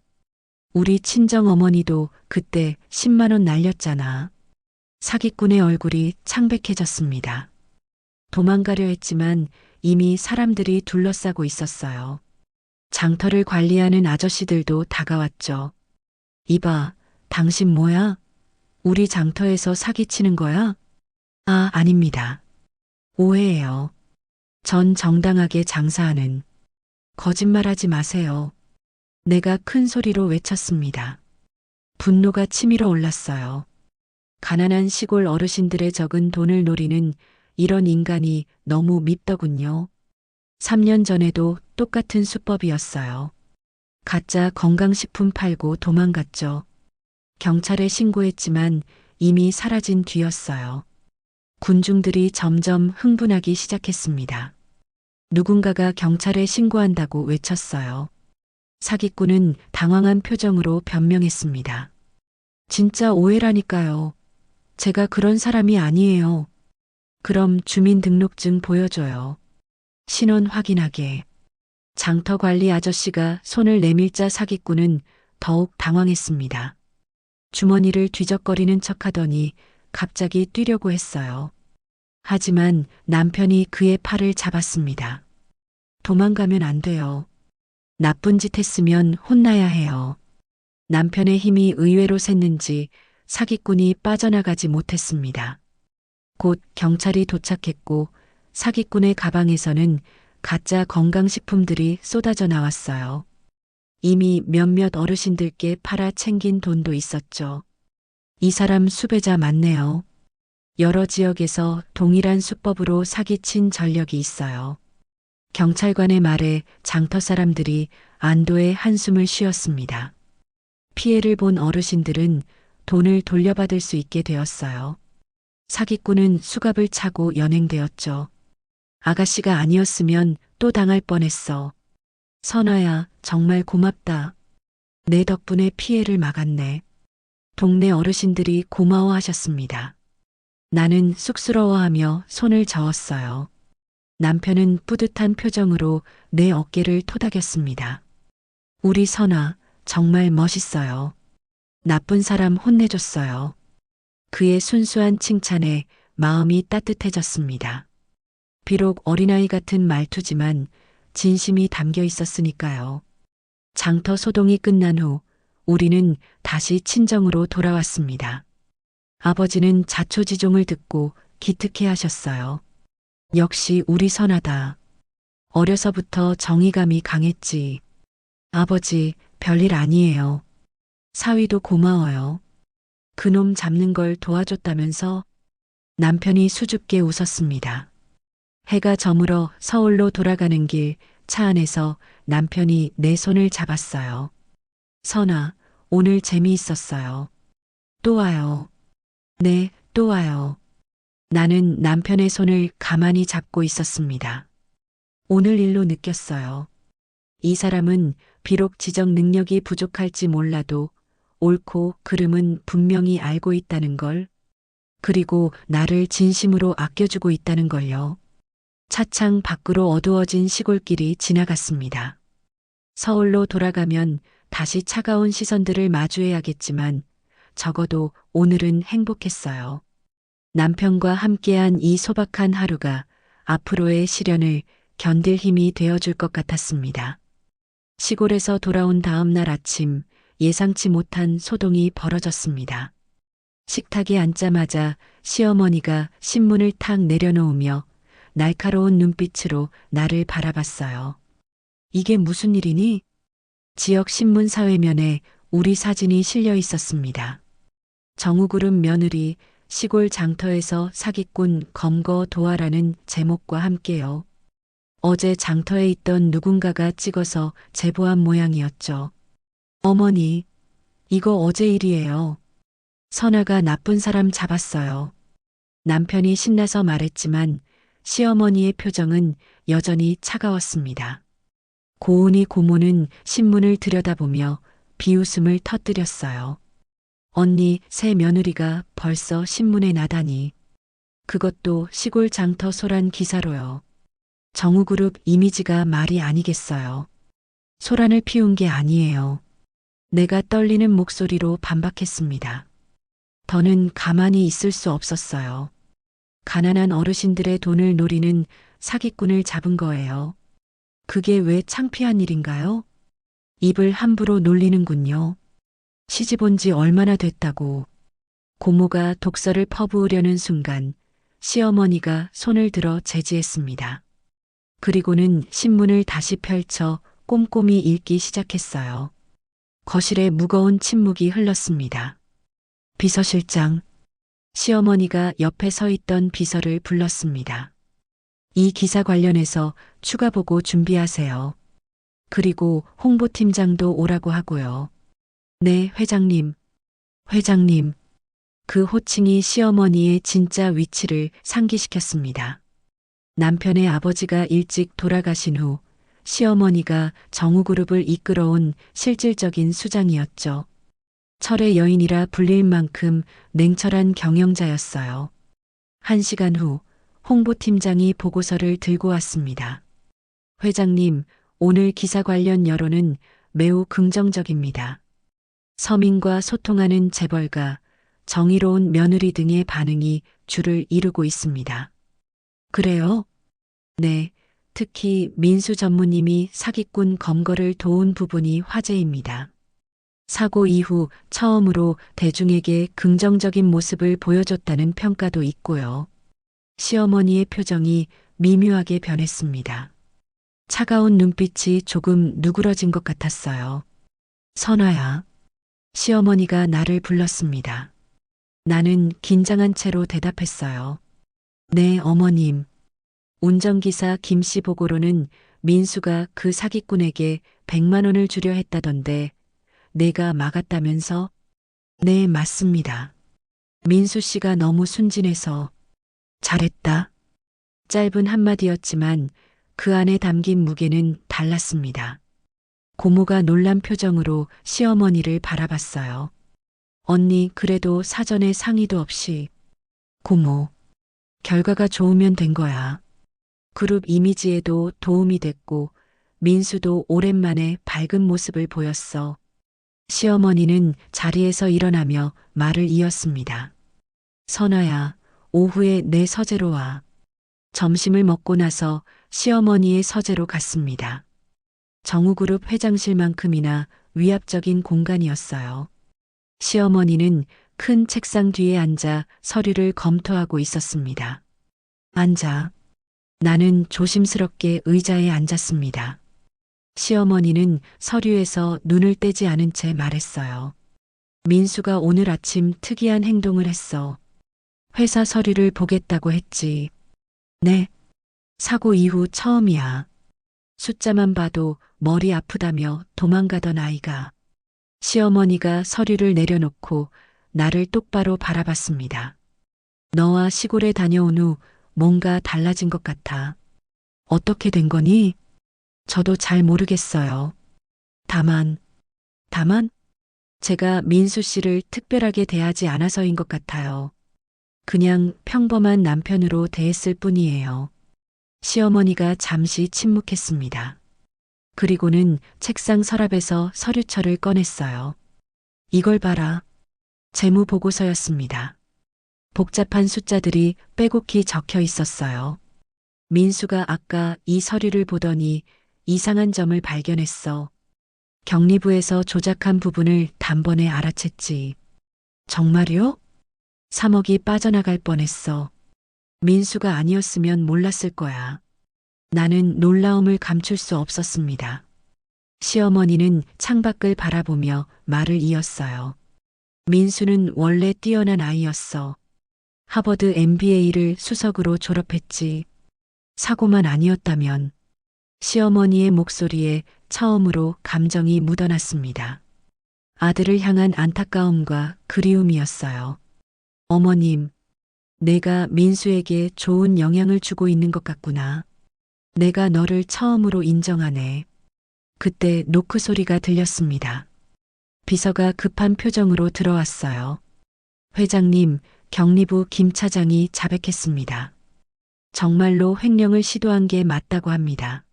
우리 친정 어머니도 그때 10만 원 날렸잖아. 사기꾼의 얼굴이 창백해졌습니다. 도망가려 했지만 이미 사람들이 둘러싸고 있었어요. 장터를 관리하는 아저씨들도 다가왔죠. 이봐, 당신 뭐야? 우리 장터에서 사기치는 거야? 아, 아닙니다. 오해예요. 전 정당하게 장사하는. 거짓말하지 마세요. 내가 큰 소리로 외쳤습니다. 분노가 치밀어 올랐어요. 가난한 시골 어르신들의 적은 돈을 노리는 이런 인간이 너무 밉더군요. 3년 전에도 똑같은 수법이었어요. 가짜 건강식품 팔고 도망갔죠. 경찰에 신고했지만 이미 사라진 뒤였어요. 군중들이 점점 흥분하기 시작했습니다. 누군가가 경찰에 신고한다고 외쳤어요. 사기꾼은 당황한 표정으로 변명했습니다. 진짜 오해라니까요. 제가 그런 사람이 아니에요. 그럼 주민등록증 보여줘요. 신원 확인하게. 장터 관리 아저씨가 손을 내밀자 사기꾼은 더욱 당황했습니다. 주머니를 뒤적거리는 척하더니 갑자기 뛰려고 했어요. 하지만 남편이 그의 팔을 잡았습니다. 도망가면 안 돼요. 나쁜 짓 했으면 혼나야 해요. 남편의 힘이 의외로 샜는지 사기꾼이 빠져나가지 못했습니다. 곧 경찰이 도착했고 사기꾼의 가방에서는 가짜 건강식품들이 쏟아져 나왔어요. 이미 몇몇 어르신들께 팔아 챙긴 돈도 있었죠. 이 사람 수배자 맞네요. 여러 지역에서 동일한 수법으로 사기친 전력이 있어요. 경찰관의 말에 장터 사람들이 안도의 한숨을 쉬었습니다. 피해를 본 어르신들은 돈을 돌려받을 수 있게 되었어요. 사기꾼은 수갑을 차고 연행되었죠. 아가씨가 아니었으면 또 당할 뻔했어. 선아야, 정말 고맙다. 내 덕분에 피해를 막았네. 동네 어르신들이 고마워하셨습니다. 나는 쑥스러워하며 손을 저었어요. 남편은 뿌듯한 표정으로 내 어깨를 토닥였습니다. 우리 선아, 정말 멋있어요. 나쁜 사람 혼내줬어요. 그의 순수한 칭찬에 마음이 따뜻해졌습니다. 비록 어린아이 같은 말투지만 진심이 담겨 있었으니까요. 장터 소동이 끝난 후 우리는 다시 친정으로 돌아왔습니다. 아버지는 자초지종을 듣고 기특해 하셨어요. 역시 우리 선하다. 어려서부터 정의감이 강했지. 아버지, 별일 아니에요. 사위도 고마워요. 그놈 잡는 걸 도와줬다면서? 남편이 수줍게 웃었습니다. 해가 저물어 서울로 돌아가는 길 차 안에서 남편이 내 손을 잡았어요. 선아, 오늘 재미있었어요. 또 와요. 네, 또 와요. 나는 남편의 손을 가만히 잡고 있었습니다. 오늘 일로 느꼈어요. 이 사람은 비록 지적 능력이 부족할지 몰라도 옳고 그름은 분명히 알고 있다는 걸, 그리고 나를 진심으로 아껴주고 있다는 걸요. 차창 밖으로 어두워진 시골길이 지나갔습니다. 서울로 돌아가면 다시 차가운 시선들을 마주해야겠지만 적어도 오늘은 행복했어요. 남편과 함께한 이 소박한 하루가 앞으로의 시련을 견딜 힘이 되어줄 것 같았습니다. 시골에서 돌아온 다음 날 아침 예상치 못한 소동이 벌어졌습니다. 식탁에 앉자마자 시어머니가 신문을 탁 내려놓으며 날카로운 눈빛으로 나를 바라봤어요. 이게 무슨 일이니? 지역 신문 사회면에 우리 사진이 실려 있었습니다. 정우그룹 며느리 시골 장터에서 사기꾼 검거 도하라는 제목과 함께요. 어제 장터에 있던 누군가가 찍어서 제보한 모양이었죠. 어머니, 이거 어제 일이에요. 선아가 나쁜 사람 잡았어요. 남편이 신나서 말했지만 시어머니의 표정은 여전히 차가웠습니다. 고은이 고모는 신문을 들여다보며 비웃음을 터뜨렸어요. 언니, 새 며느리가 벌써 신문에 나다니. 그것도 시골 장터 소란 기사로요. 정우그룹 이미지가 말이 아니겠어요. 소란을 피운 게 아니에요. 내가 떨리는 목소리로 반박했습니다. 더는 가만히 있을 수 없었어요. 가난한 어르신들의 돈을 노리는 사기꾼을 잡은 거예요. 그게 왜 창피한 일인가요? 입을 함부로 놀리는군요. 시집 온 지 얼마나 됐다고. 고모가 독서를 퍼부으려는 순간 시어머니가 손을 들어 제지했습니다. 그리고는 신문을 다시 펼쳐 꼼꼼히 읽기 시작했어요. 거실에 무거운 침묵이 흘렀습니다. 비서실장, 시어머니가 옆에 서 있던 비서를 불렀습니다. 이 기사 관련해서 추가 보고 준비하세요. 그리고 홍보팀장도 오라고 하고요. 네, 회장님. 회장님. 그 호칭이 시어머니의 진짜 위치를 상기시켰습니다. 남편의 아버지가 일찍 돌아가신 후 시어머니가 정우그룹을 이끌어온 실질적인 수장이었죠. 철의 여인이라 불릴 만큼 냉철한 경영자였어요. 1시간 후 홍보팀장이 보고서를 들고 왔습니다. 회장님, 오늘 기사 관련 여론은 매우 긍정적입니다. 서민과 소통하는 재벌가, 정의로운 며느리 등의 반응이 줄을 이루고 있습니다. 그래요? 네, 특히 민수 전무님이 사기꾼 검거를 도운 부분이 화제입니다. 사고 이후 처음으로 대중에게 긍정적인 모습을 보여줬다는 평가도 있고요. 시어머니의 표정이 미묘하게 변했습니다. 차가운 눈빛이 조금 누그러진 것 같았어요. 선아야. 시어머니가 나를 불렀습니다. 나는 긴장한 채로 대답했어요. 네, 어머님. 운전기사 김씨 보고로는 민수가 그 사기꾼에게 100만 원을 주려 했다던데 내가 막았다면서? 네, 맞습니다. 민수 씨가 너무 순진해서. 잘했다. 짧은 한마디였지만 그 안에 담긴 무게는 달랐습니다. 고모가 놀란 표정으로 시어머니를 바라봤어요. 언니, 그래도 사전에 상의도 없이. 고모, 결과가 좋으면 된 거야. 그룹 이미지에도 도움이 됐고 민수도 오랜만에 밝은 모습을 보였어. 시어머니는 자리에서 일어나며 말을 이었습니다. 선아야, 오후에 내 서재로 와. 점심을 먹고 나서 시어머니의 서재로 갔습니다. 정우그룹 회장실만큼이나 위압적인 공간이었어요. 시어머니는 큰 책상 뒤에 앉아 서류를 검토하고 있었습니다. 앉아. 나는 조심스럽게 의자에 앉았습니다. 시어머니는 서류에서 눈을 떼지 않은 채 말했어요. 민수가 오늘 아침 특이한 행동을 했어. 회사 서류를 보겠다고 했지. 네. 사고 이후 처음이야. 숫자만 봐도 머리 아프다며 도망가던 아이가. 시어머니가 서류를 내려놓고 나를 똑바로 바라봤습니다. 너와 시골에 다녀온 후 뭔가 달라진 것 같아. 어떻게 된 거니? 저도 잘 모르겠어요. 다만, 제가 민수 씨를 특별하게 대하지 않아서인 것 같아요. 그냥 평범한 남편으로 대했을 뿐이에요. 시어머니가 잠시 침묵했습니다. 그리고는 책상 서랍에서 서류철을 꺼냈어요. 이걸 봐라. 재무보고서였습니다. 복잡한 숫자들이 빼곡히 적혀 있었어요. 민수가 아까 이 서류를 보더니 이상한 점을 발견했어. 경리부에서 조작한 부분을 단번에 알아챘지. 정말요? 3억이 빠져나갈 뻔했어. 민수가 아니었으면 몰랐을 거야. 나는 놀라움을 감출 수 없었습니다. 시어머니는 창밖을 바라보며 말을 이었어요. 민수는 원래 뛰어난 아이였어. 하버드 MBA를 수석으로 졸업했지. 사고만 아니었다면. 시어머니의 목소리에 처음으로 감정이 묻어났습니다. 아들을 향한 안타까움과 그리움이었어요. 어머님, 내가 민수에게 좋은 영향을 주고 있는 것 같구나. 내가 너를 처음으로 인정하네. 그때 노크 소리가 들렸습니다. 비서가 급한 표정으로 들어왔어요. 회장님, 경리부 김 차장이 자백했습니다. 정말로 횡령을 시도한 게 맞다고 합니다.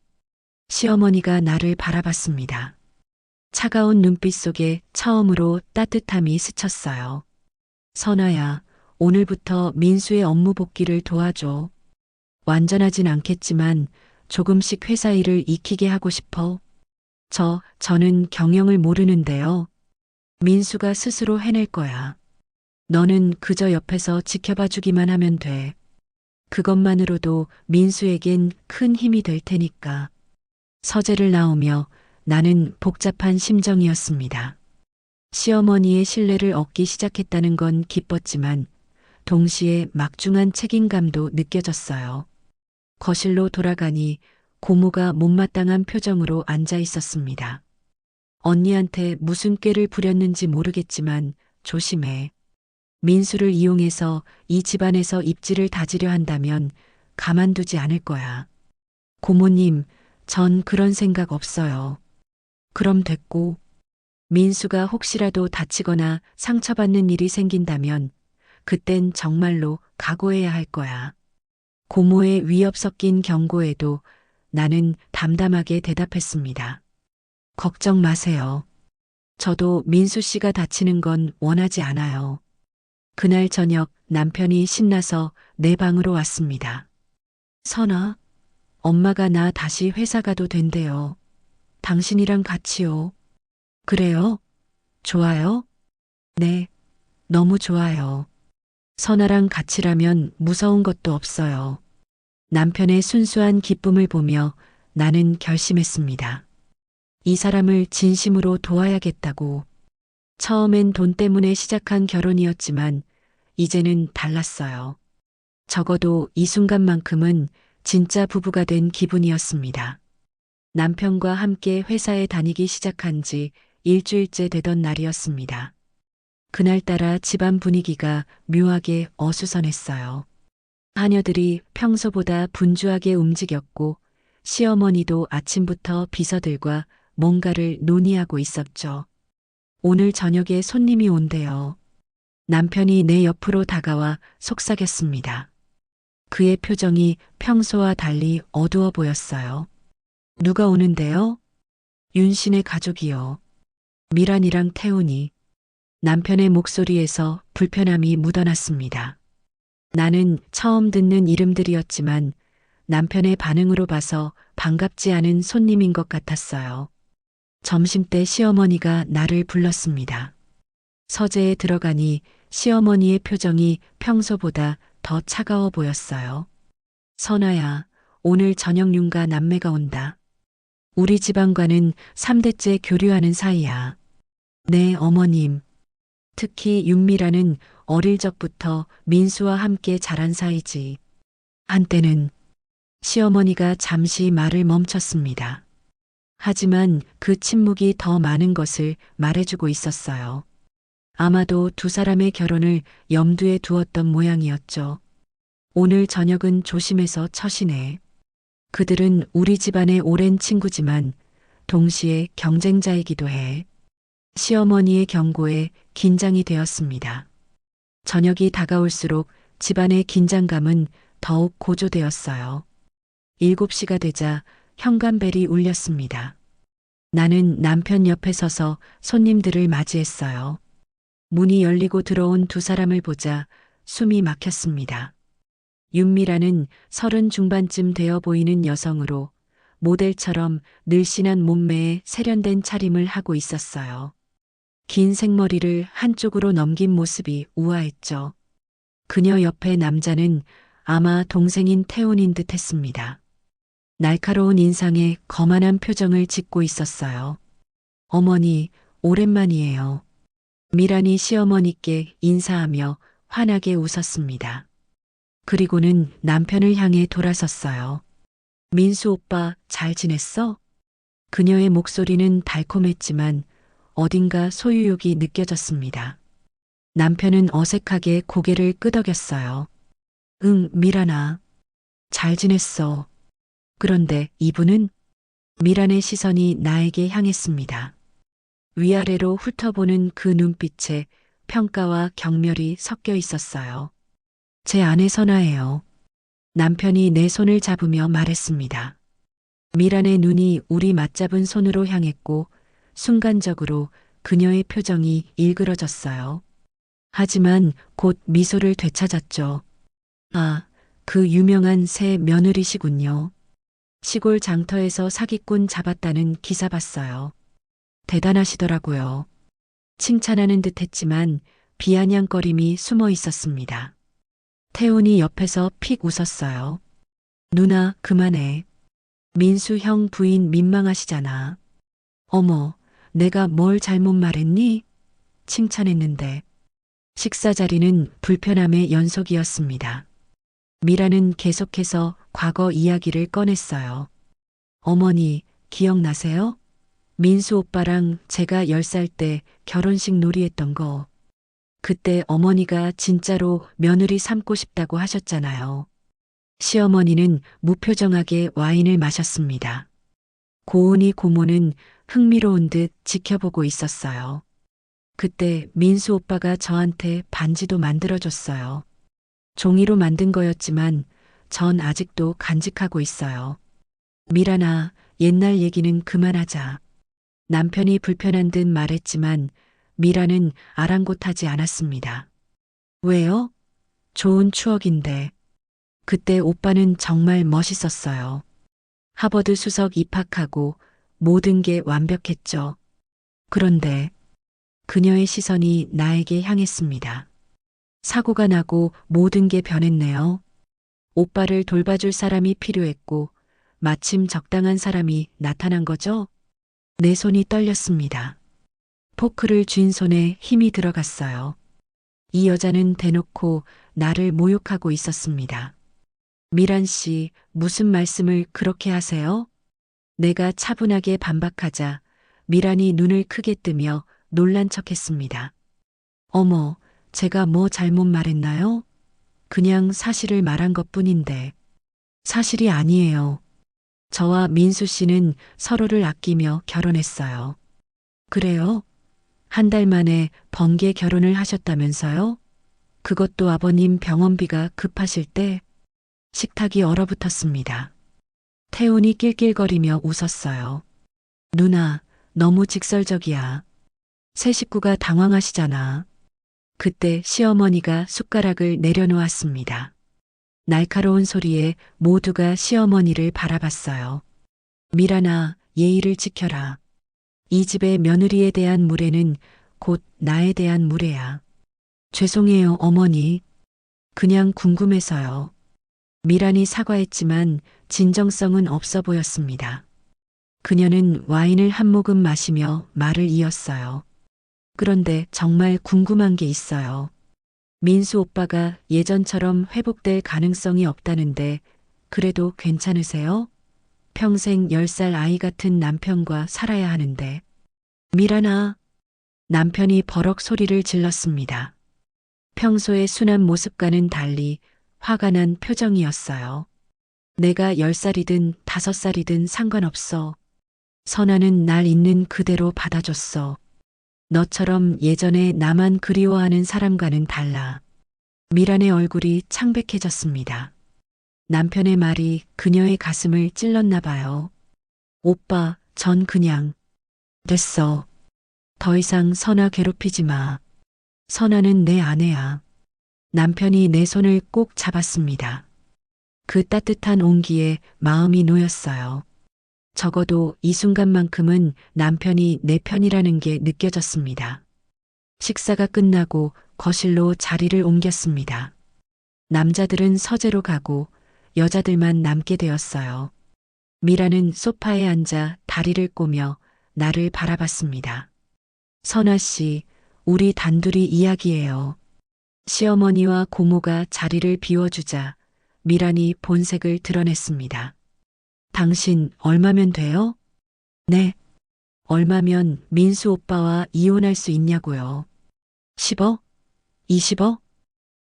시어머니가 나를 바라봤습니다. 차가운 눈빛 속에 처음으로 따뜻함이 스쳤어요. 선아야, 오늘부터 민수의 업무 복귀를 도와줘. 완전하진 않겠지만 조금씩 회사 일을 익히게 하고 싶어. 저는 경영을 모르는데요. 민수가 스스로 해낼 거야. 너는 그저 옆에서 지켜봐 주기만 하면 돼. 그것만으로도 민수에겐 큰 힘이 될 테니까. 서재를 나오며 나는 복잡한 심정이었습니다. 시어머니의 신뢰를 얻기 시작했다는 건 기뻤지만 동시에 막중한 책임감도 느껴졌어요. 거실로 돌아가니 고모가 못마땅한 표정으로 앉아 있었습니다. 언니한테 무슨 꾀를 부렸는지 모르겠지만 조심해. 민수를 이용해서 이 집안에서 입지를 다지려 한다면 가만두지 않을 거야. 고모님, 전 그런 생각 없어요. 그럼 됐고, 민수가 혹시라도 다치거나 상처받는 일이 생긴다면 그땐 정말로 각오해야 할 거야. 고모의 위협 섞인 경고에도 나는 담담하게 대답했습니다. 걱정 마세요. 저도 민수 씨가 다치는 건 원하지 않아요. 그날 저녁 남편이 신나서 내 방으로 왔습니다. 선아, 엄마가 나 다시 회사 가도 된대요. 당신이랑 같이요. 그래요? 좋아요? 네, 너무 좋아요. 선아랑 같이라면 무서운 것도 없어요. 남편의 순수한 기쁨을 보며 나는 결심했습니다. 이 사람을 진심으로 도와야겠다고. 처음엔 돈 때문에 시작한 결혼이었지만 이제는 달랐어요. 적어도 이 순간만큼은 진짜 부부가 된 기분이었습니다. 남편과 함께 회사에 다니기 시작한 지 일주일째 되던 날이었습니다. 그날따라 집안 분위기가 묘하게 어수선했어요. 하녀들이 평소보다 분주하게 움직였고 시어머니도 아침부터 비서들과 뭔가를 논의하고 있었죠. 오늘 저녁에 손님이 온대요. 남편이 내 옆으로 다가와 속삭였습니다. 그의 표정이 평소와 달리 어두워 보였어요. 누가 오는데요? 윤신의 가족이요. 미란이랑 태훈이. 남편의 목소리에서 불편함이 묻어났습니다. 나는 처음 듣는 이름들이었지만 남편의 반응으로 봐서 반갑지 않은 손님인 것 같았어요. 점심때 시어머니가 나를 불렀습니다. 서재에 들어가니 시어머니의 표정이 평소보다 더 차가워 보였어요. 선아야, 오늘 저녁 윤가 남매가 온다. 우리 집안과는 3대째 교류하는 사이야. 네, 어머님. 특히 윤미라는 어릴 적부터 민수와 함께 자란 사이지. 한때는 시어머니가 잠시 말을 멈췄습니다. 하지만 그 침묵이 더 많은 것을 말해주고 있었어요. 아마도 두 사람의 결혼을 염두에 두었던 모양이었죠. 오늘 저녁은 조심해서 처시네. 그들은 우리 집안의 오랜 친구지만 동시에 경쟁자이기도 해. 시어머니의 경고에 긴장이 되었습니다. 저녁이 다가올수록 집안의 긴장감은 더욱 고조되었어요. 7시가 되자 현관벨이 울렸습니다. 나는 남편 옆에 서서 손님들을 맞이했어요. 문이 열리고 들어온 두 사람을 보자 숨이 막혔습니다. 윤미라는 30 중반쯤 되어 보이는 여성으로 모델처럼 늘씬한 몸매에 세련된 차림을 하고 있었어요. 긴 생머리를 한쪽으로 넘긴 모습이 우아했죠. 그녀 옆에 남자는 아마 동생인 태훈인 듯 했습니다. 날카로운 인상에 거만한 표정을 짓고 있었어요. 어머니, 오랜만이에요. 미란이 시어머니께 인사하며 환하게 웃었습니다. 그리고는 남편을 향해 돌아섰어요. 민수 오빠 잘 지냈어? 그녀의 목소리는 달콤했지만 어딘가 소유욕이 느껴졌습니다. 남편은 어색하게 고개를 끄덕였어요. 응, 미란아. 잘 지냈어. 그런데 이분은? 미란의 시선이 나에게 향했습니다. 위아래로 훑어보는 그 눈빛에 평가와 경멸이 섞여 있었어요. 제 아내 선아예요. 남편이 내 손을 잡으며 말했습니다. 미란의 눈이 우리 맞잡은 손으로 향했고 순간적으로 그녀의 표정이 일그러졌어요. 하지만 곧 미소를 되찾았죠. 아, 그 유명한 새 며느리시군요. 시골 장터에서 사기꾼 잡았다는 기사 봤어요. 대단하시더라고요. 칭찬하는 듯 했지만 비아냥거림이 숨어 있었습니다. 태훈이 옆에서 픽 웃었어요. 누나, 그만해. 민수 형 부인 민망하시잖아. 어머, 내가 뭘 잘못 말했니? 칭찬했는데. 식사 자리는 불편함의 연속이었습니다. 미라는 계속해서 과거 이야기를 꺼냈어요. 어머니, 기억나세요? 민수 오빠랑 제가 10살 때 결혼식 놀이했던 거. 그때 어머니가 진짜로 며느리 삼고 싶다고 하셨잖아요. 시어머니는 무표정하게 와인을 마셨습니다. 고은이 고모는 흥미로운 듯 지켜보고 있었어요. 그때 민수 오빠가 저한테 반지도 만들어줬어요. 종이로 만든 거였지만 전 아직도 간직하고 있어요. 미란아, 옛날 얘기는 그만하자. 남편이 불편한 듯 말했지만 미라는 아랑곳하지 않았습니다. 왜요? 좋은 추억인데. 그때 오빠는 정말 멋있었어요. 하버드 수석 입학하고 모든 게 완벽했죠. 그런데 그녀의 시선이 나에게 향했습니다. 사고가 나고 모든 게 변했네요. 오빠를 돌봐줄 사람이 필요했고 마침 적당한 사람이 나타난 거죠? 내 손이 떨렸습니다. 포크를 쥔 손에 힘이 들어갔어요. 이 여자는 대놓고 나를 모욕하고 있었습니다. 미란 씨, 무슨 말씀을 그렇게 하세요? 내가 차분하게 반박하자 미란이 눈을 크게 뜨며 놀란 척했습니다. 어머, 제가 뭐 잘못 말했나요? 그냥 사실을 말한 것뿐인데. 사실이 아니에요. 저와 민수 씨는 서로를 아끼며 결혼했어요. 그래요? 한 달 만에 번개 결혼을 하셨다면서요? 그것도 아버님 병원비가 급하실 때? 식탁이 얼어붙었습니다. 태훈이 낄낄거리며 웃었어요. 누나, 너무 직설적이야. 새 식구가 당황하시잖아. 그때 시어머니가 숟가락을 내려놓았습니다. 날카로운 소리에 모두가 시어머니를 바라봤어요. 미란아, 예의를 지켜라. 이 집의 며느리에 대한 무례는 곧 나에 대한 무례야. 죄송해요, 어머니. 그냥 궁금해서요. 미란이 사과했지만 진정성은 없어 보였습니다. 그녀는 와인을 한 모금 마시며 말을 이었어요. 그런데 정말 궁금한 게 있어요. 민수 오빠가 예전처럼 회복될 가능성이 없다는데 그래도 괜찮으세요? 평생 10살 아이 같은 남편과 살아야 하는데. 미란아, 남편이 버럭 소리를 질렀습니다. 평소의 순한 모습과는 달리 화가 난 표정이었어요. 내가 10살이든 5살이든 상관없어. 선아는 날 있는 그대로 받아줬어. 너처럼 예전에 나만 그리워하는 사람과는 달라. 미란의 얼굴이 창백해졌습니다. 남편의 말이 그녀의 가슴을 찔렀나 봐요. 오빠, 전 그냥. 됐어. 더 이상 선아 괴롭히지 마. 선아는 내 아내야. 남편이 내 손을 꼭 잡았습니다. 그 따뜻한 온기에 마음이 놓였어요. 적어도 이 순간만큼은 남편이 내 편이라는 게 느껴졌습니다. 식사가 끝나고 거실로 자리를 옮겼습니다. 남자들은 서재로 가고 여자들만 남게 되었어요. 미라는 소파에 앉아 다리를 꼬며 나를 바라봤습니다. 선아 씨, 우리 단둘이 이야기해요. 시어머니와 고모가 자리를 비워주자 미란이 본색을 드러냈습니다. 당신 얼마면 돼요? 네. 얼마면 민수 오빠와 이혼할 수 있냐고요. 10억? 20억?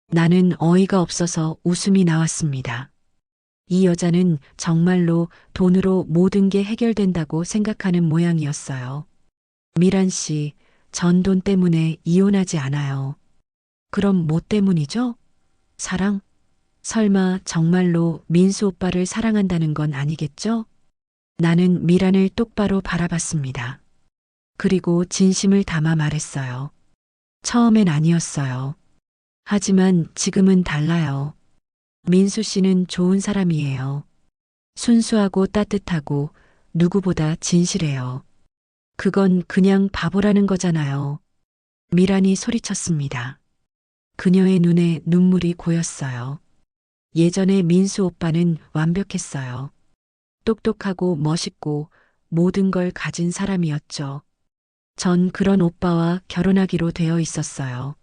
나는 어이가 없어서 웃음이 나왔습니다. 이 여자는 정말로 돈으로 모든 게 해결된다고 생각하는 모양이었어요. 미란 씨, 전 돈 때문에 이혼하지 않아요. 그럼 뭐 때문이죠? 사랑? 설마 정말로 민수 오빠를 사랑한다는 건 아니겠죠? 나는 미란을 똑바로 바라봤습니다. 그리고 진심을 담아 말했어요. 처음엔 아니었어요. 하지만 지금은 달라요. 민수 씨는 좋은 사람이에요. 순수하고 따뜻하고 누구보다 진실해요. 그건 그냥 바보라는 거잖아요. 미란이 소리쳤습니다. 그녀의 눈에 눈물이 고였어요. 예전에 민수 오빠는 완벽했어요. 똑똑하고 멋있고 모든 걸 가진 사람이었죠. 전 그런 오빠와 결혼하기로 되어 있었어요.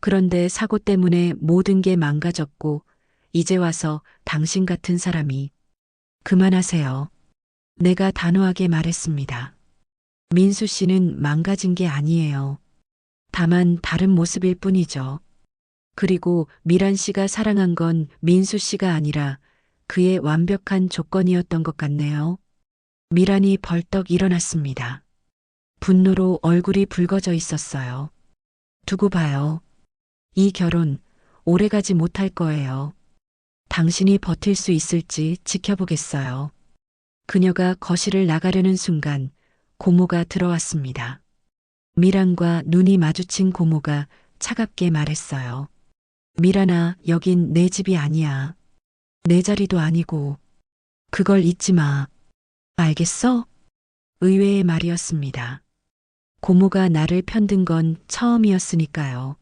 그런데 사고 때문에 모든 게 망가졌고 이제 와서 당신 같은 사람이. 그만하세요. 내가 단호하게 말했습니다. 민수 씨는 망가진 게 아니에요. 다만 다른 모습일 뿐이죠. 그리고 미란 씨가 사랑한 건 민수 씨가 아니라 그의 완벽한 조건이었던 것 같네요. 미란이 벌떡 일어났습니다. 분노로 얼굴이 붉어져 있었어요. 두고 봐요. 이 결혼 오래가지 못할 거예요. 당신이 버틸 수 있을지 지켜보겠어요. 그녀가 거실을 나가려는 순간 고모가 들어왔습니다. 미란과 눈이 마주친 고모가 차갑게 말했어요. 미란아, 여긴 내 집이 아니야. 내 자리도 아니고. 그걸 잊지 마. 알겠어? 의외의 말이었습니다. 고모가 나를 편든 건 처음이었으니까요.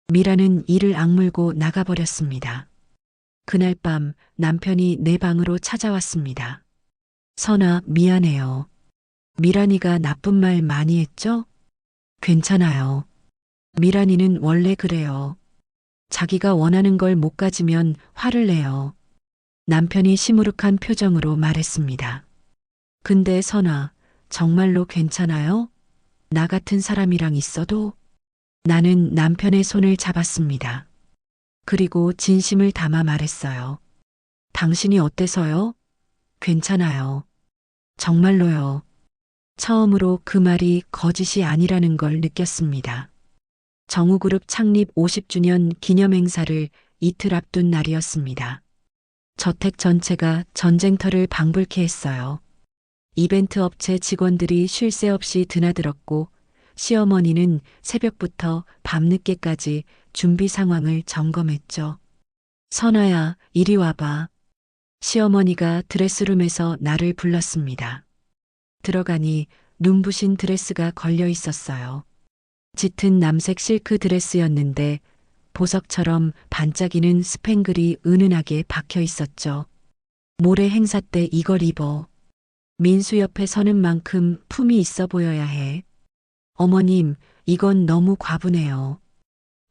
미라는 이를 악물고 나가버렸습니다. 그날 밤 남편이 내 방으로 찾아왔습니다. 선아, 미안해요. 미란이가 나쁜 말 많이 했죠? 괜찮아요. 미란이는 원래 그래요. 자기가 원하는 걸 못 가지면 화를 내요. 남편이 시무룩한 표정으로 말했습니다. 근데 선아, 정말로 괜찮아요? 나 같은 사람이랑 있어도? 나는 남편의 손을 잡았습니다. 그리고 진심을 담아 말했어요. 당신이 어때서요? 괜찮아요. 정말로요. 처음으로 그 말이 거짓이 아니라는 걸 느꼈습니다. 정우그룹 창립 50주년 기념 행사를 이틀 앞둔 날이었습니다. 저택 전체가 전쟁터를 방불케 했어요. 이벤트 업체 직원들이 쉴 새 없이 드나들었고 시어머니는 새벽부터 밤늦게까지 준비 상황을 점검했죠. 선아야, 이리 와봐. 시어머니가 드레스룸에서 나를 불렀습니다. 들어가니 눈부신 드레스가 걸려 있었어요. 짙은 남색 실크 드레스였는데 보석처럼 반짝이는 스팽글이 은은하게 박혀 있었죠. 모레 행사 때 이걸 입어. 민수 옆에 서는 만큼 품이 있어 보여야 해. 어머님, 이건 너무 과분해요.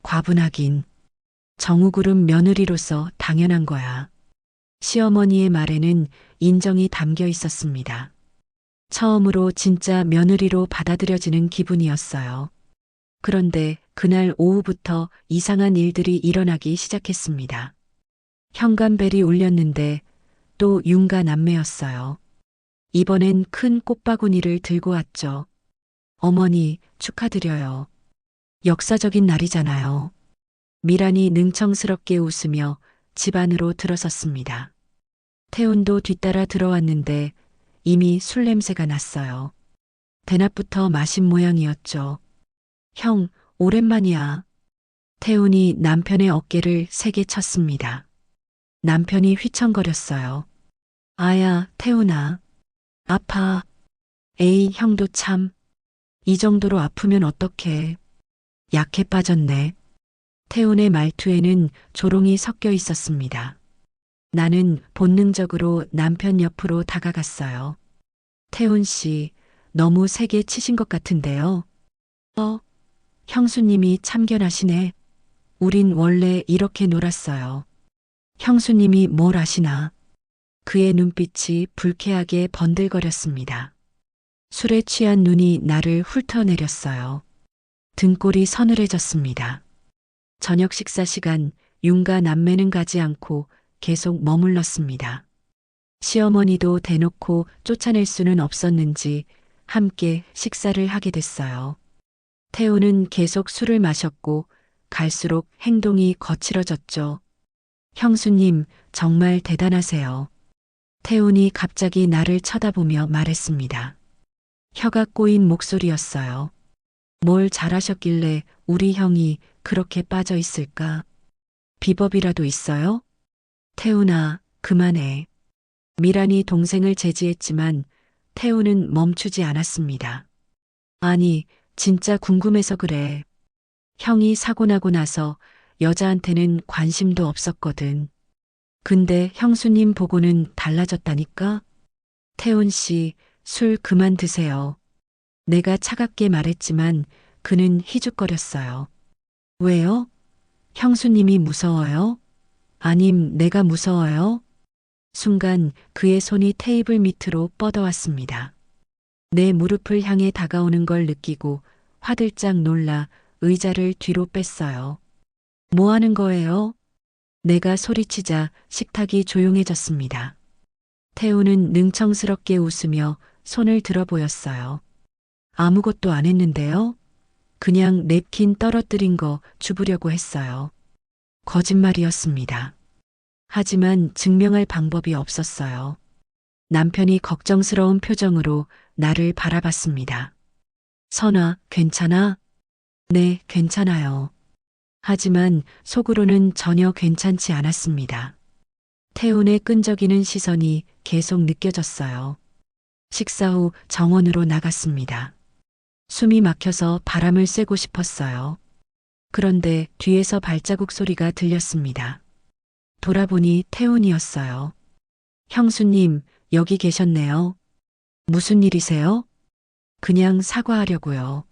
과분하긴. 정우그룹 며느리로서 당연한 거야. 시어머니의 말에는 인정이 담겨 있었습니다. 처음으로 진짜 며느리로 받아들여지는 기분이었어요. 그런데 그날 오후부터 이상한 일들이 일어나기 시작했습니다. 현관벨이 울렸는데 또 윤가 남매였어요. 이번엔 큰 꽃바구니를 들고 왔죠. 어머니, 축하드려요. 역사적인 날이잖아요. 미란이 능청스럽게 웃으며 집 안으로 들어섰습니다. 태훈도 뒤따라 들어왔는데 이미 술 냄새가 났어요. 대낮부터 마신 모양이었죠. 형, 오랜만이야. 태훈이 남편의 어깨를 세게 쳤습니다. 남편이 휘청거렸어요. 아야, 태훈아. 아파. 에이, 형도 참. 이 정도로 아프면 어떡해. 약해 빠졌네. 태훈의 말투에는 조롱이 섞여 있었습니다. 나는 본능적으로 남편 옆으로 다가갔어요. 태훈 씨, 너무 세게 치신 것 같은데요. 형수님이 참견하시네. 우린 원래 이렇게 놀았어요. 형수님이 뭘 아시나? 그의 눈빛이 불쾌하게 번들거렸습니다. 술에 취한 눈이 나를 훑어내렸어요. 등골이 서늘해졌습니다. 저녁 식사 시간 윤가 남매는 가지 않고 계속 머물렀습니다. 시어머니도 대놓고 쫓아낼 수는 없었는지 함께 식사를 하게 됐어요. 태우는 계속 술을 마셨고 갈수록 행동이 거칠어졌죠. 형수님, 정말 대단하세요. 태훈이 갑자기 나를 쳐다보며 말했습니다. 혀가 꼬인 목소리였어요. 뭘 잘하셨길래 우리 형이 그렇게 빠져 있을까? 비법이라도 있어요? 태훈아, 그만해. 미란이 동생을 제지했지만 태훈은 멈추지 않았습니다. 아니, 진짜 궁금해서 그래. 형이 사고 나고 나서 여자한테는 관심도 없었거든. 근데 형수님 보고는 달라졌다니까? 태훈 씨, 술 그만 드세요. 내가 차갑게 말했지만 그는 희죽거렸어요. 왜요? 형수님이 무서워요? 아님 내가 무서워요? 순간 그의 손이 테이블 밑으로 뻗어왔습니다. 내 무릎을 향해 다가오는 걸 느끼고 화들짝 놀라 의자를 뒤로 뺐어요. 뭐 하는 거예요? 내가 소리치자 식탁이 조용해졌습니다. 태우는 능청스럽게 웃으며 손을 들어 보였어요. 아무것도 안 했는데요. 그냥 냅킨 떨어뜨린 거 주부려고 했어요. 거짓말이었습니다. 하지만 증명할 방법이 없었어요. 남편이 걱정스러운 표정으로 나를 바라봤습니다. 선아, 괜찮아? 네, 괜찮아요. 하지만 속으로는 전혀 괜찮지 않았습니다. 태훈의 끈적이는 시선이 계속 느껴졌어요. 식사 후 정원으로 나갔습니다. 숨이 막혀서 바람을 쐬고 싶었어요. 그런데 뒤에서 발자국 소리가 들렸습니다. 돌아보니 태훈이었어요. 형수님, 여기 계셨네요. 무슨 일이세요? 그냥 사과하려고요.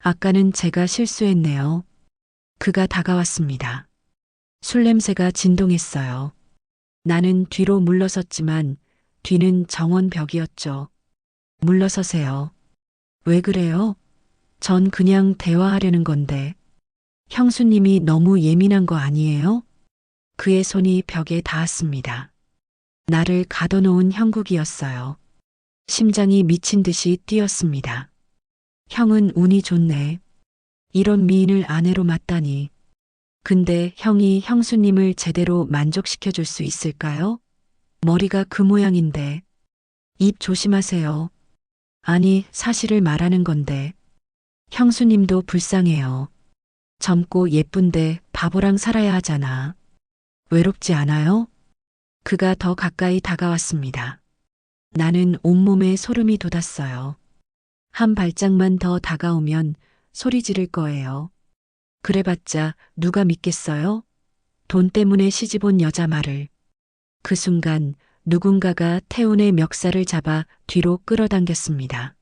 아까는 제가 실수했네요. 그가 다가왔습니다. 술 냄새가 진동했어요. 나는 뒤로 물러섰지만 뒤는 정원 벽이었죠. 물러서세요. 왜 그래요? 전 그냥 대화하려는 건데. 형수님이 너무 예민한 거 아니에요? 그의 손이 벽에 닿았습니다. 나를 가둬놓은 형국이었어요. 심장이 미친 듯이 뛰었습니다. 형은 운이 좋네. 이런 미인을 아내로 맞다니. 근데 형이 형수님을 제대로 만족시켜 줄 수 있을까요? 머리가 그 모양인데. 입 조심하세요. 아니, 사실을 말하는 건데. 형수님도 불쌍해요. 젊고 예쁜데 바보랑 살아야 하잖아. 외롭지 않아요? 그가 더 가까이 다가왔습니다. 나는 온몸에 소름이 돋았어요. 한 발짝만 더 다가오면 소리 지를 거예요. 그래봤자 누가 믿겠어요? 돈 때문에 시집온 여자 말을. 그 순간 누군가가 태훈의 멱살을 잡아 뒤로 끌어당겼습니다.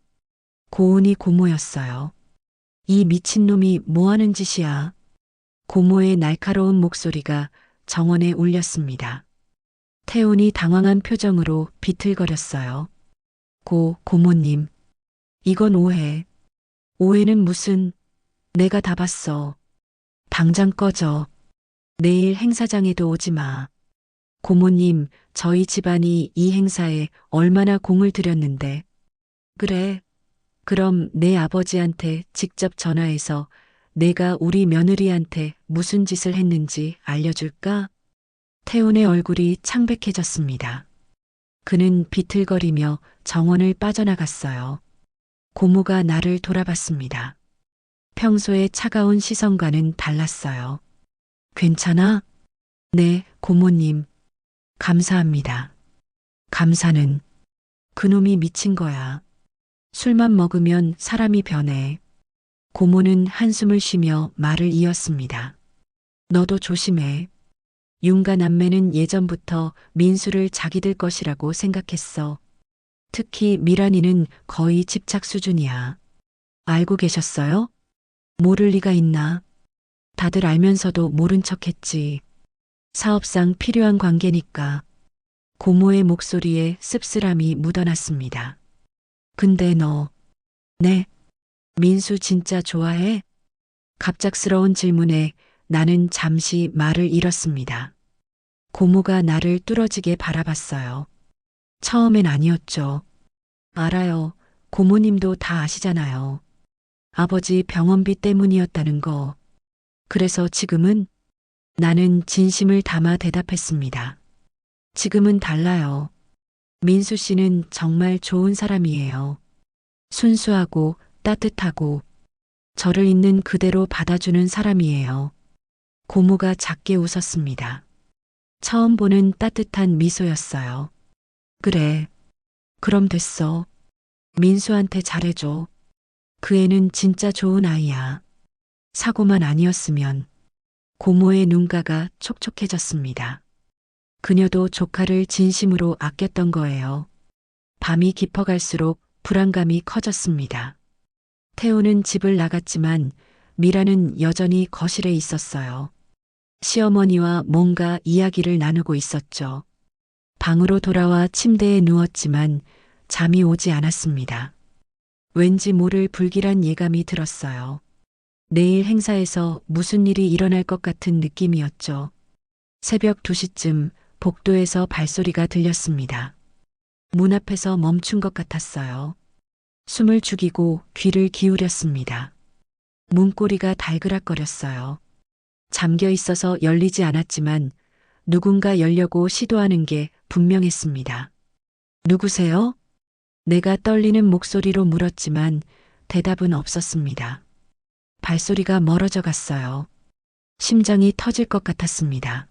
고운이 고모였어요. 이 미친놈이 뭐하는 짓이야? 고모의 날카로운 목소리가 정원에 울렸습니다. 태훈이 당황한 표정으로 비틀거렸어요. 고모님. 이건 오해. 오해는 무슨, 내가 다 봤어. 당장 꺼져. 내일 행사장에도 오지 마. 고모님, 저희 집안이 이 행사에 얼마나 공을 들였는데. 그래. 그럼 내 아버지한테 직접 전화해서 내가 우리 며느리한테 무슨 짓을 했는지 알려줄까? 태훈의 얼굴이 창백해졌습니다. 그는 비틀거리며 정원을 빠져나갔어요. 고모가 나를 돌아봤습니다. 평소의 차가운 시선과는 달랐어요. 괜찮아? 네, 고모님. 감사합니다. 감사는 그놈이 미친 거야. 술만 먹으면 사람이 변해. 고모는 한숨을 쉬며 말을 이었습니다. 너도 조심해. 윤가 남매는 예전부터 민수를 자기들 것이라고 생각했어. 특히 미란이는 거의 집착 수준이야. 알고 계셨어요? 모를 리가 있나? 다들 알면서도 모른 척했지. 사업상 필요한 관계니까. 고모의 목소리에 씁쓸함이 묻어났습니다. 근데 너, 네? 민수 진짜 좋아해? 갑작스러운 질문에 나는 잠시 말을 잃었습니다. 고모가 나를 뚫어지게 바라봤어요. 처음엔 아니었죠. 알아요. 고모님도 다 아시잖아요. 아버지 병원비 때문이었다는 거. 그래서 지금은? 나는 진심을 담아 대답했습니다. 지금은 달라요. 민수 씨는 정말 좋은 사람이에요. 순수하고 따뜻하고 저를 있는 그대로 받아주는 사람이에요. 고모가 작게 웃었습니다. 처음 보는 따뜻한 미소였어요. 그래. 그럼 됐어. 민수한테 잘해줘. 그 애는 진짜 좋은 아이야. 사고만 아니었으면. 고모의 눈가가 촉촉해졌습니다. 그녀도 조카를 진심으로 아꼈던 거예요. 밤이 깊어갈수록 불안감이 커졌습니다. 태호는 집을 나갔지만 미라는 여전히 거실에 있었어요. 시어머니와 뭔가 이야기를 나누고 있었죠. 방으로 돌아와 침대에 누웠지만 잠이 오지 않았습니다. 왠지 모를 불길한 예감이 들었어요. 내일 행사에서 무슨 일이 일어날 것 같은 느낌이었죠. 새벽 2시쯤 복도에서 발소리가 들렸습니다. 문 앞에서 멈춘 것 같았어요. 숨을 죽이고 귀를 기울였습니다. 문고리가 달그락거렸어요. 잠겨 있어서 열리지 않았지만 누군가 열려고 시도하는 게 분명했습니다. 누구세요? 내가 떨리는 목소리로 물었지만 대답은 없었습니다. 발소리가 멀어져 갔어요. 심장이 터질 것 같았습니다.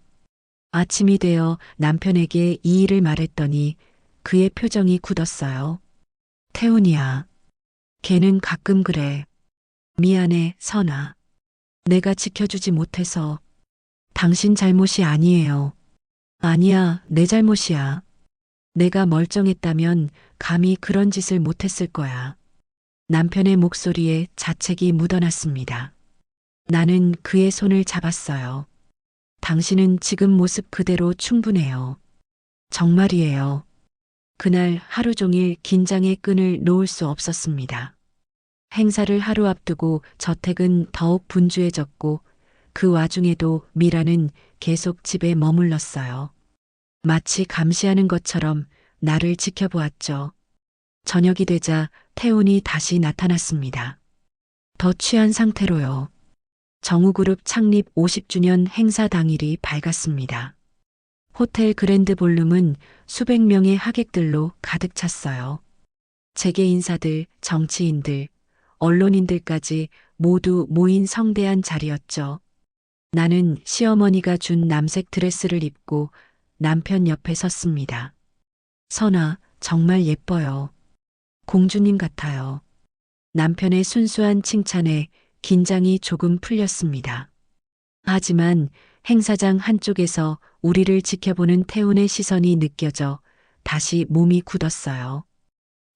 아침이 되어 남편에게 이 일을 말했더니 그의 표정이 굳었어요. 태훈이야. 걔는 가끔 그래. 미안해, 선아. 내가 지켜주지 못해서. 당신 잘못이 아니에요. 아니야, 내 잘못이야. 내가 멀쩡했다면 감히 그런 짓을 못했을 거야. 남편의 목소리에 자책이 묻어났습니다. 나는 그의 손을 잡았어요. 당신은 지금 모습 그대로 충분해요. 정말이에요. 그날 하루 종일 긴장의 끈을 놓을 수 없었습니다. 행사를 하루 앞두고 저택은 더욱 분주해졌고 그 와중에도 미라는 계속 집에 머물렀어요. 마치 감시하는 것처럼 나를 지켜보았죠. 저녁이 되자 태훈이 다시 나타났습니다. 더 취한 상태로요. 정우그룹 창립 50주년 행사 당일이 밝았습니다. 호텔 그랜드 볼룸은 수백 명의 하객들로 가득 찼어요. 재계 인사들, 정치인들, 언론인들까지 모두 모인 성대한 자리였죠. 나는 시어머니가 준 남색 드레스를 입고 남편 옆에 섰습니다. 선아, 정말 예뻐요. 공주님 같아요. 남편의 순수한 칭찬에 긴장이 조금 풀렸습니다. 하지만 행사장 한쪽에서 우리를 지켜보는 태훈의 시선이 느껴져 다시 몸이 굳었어요.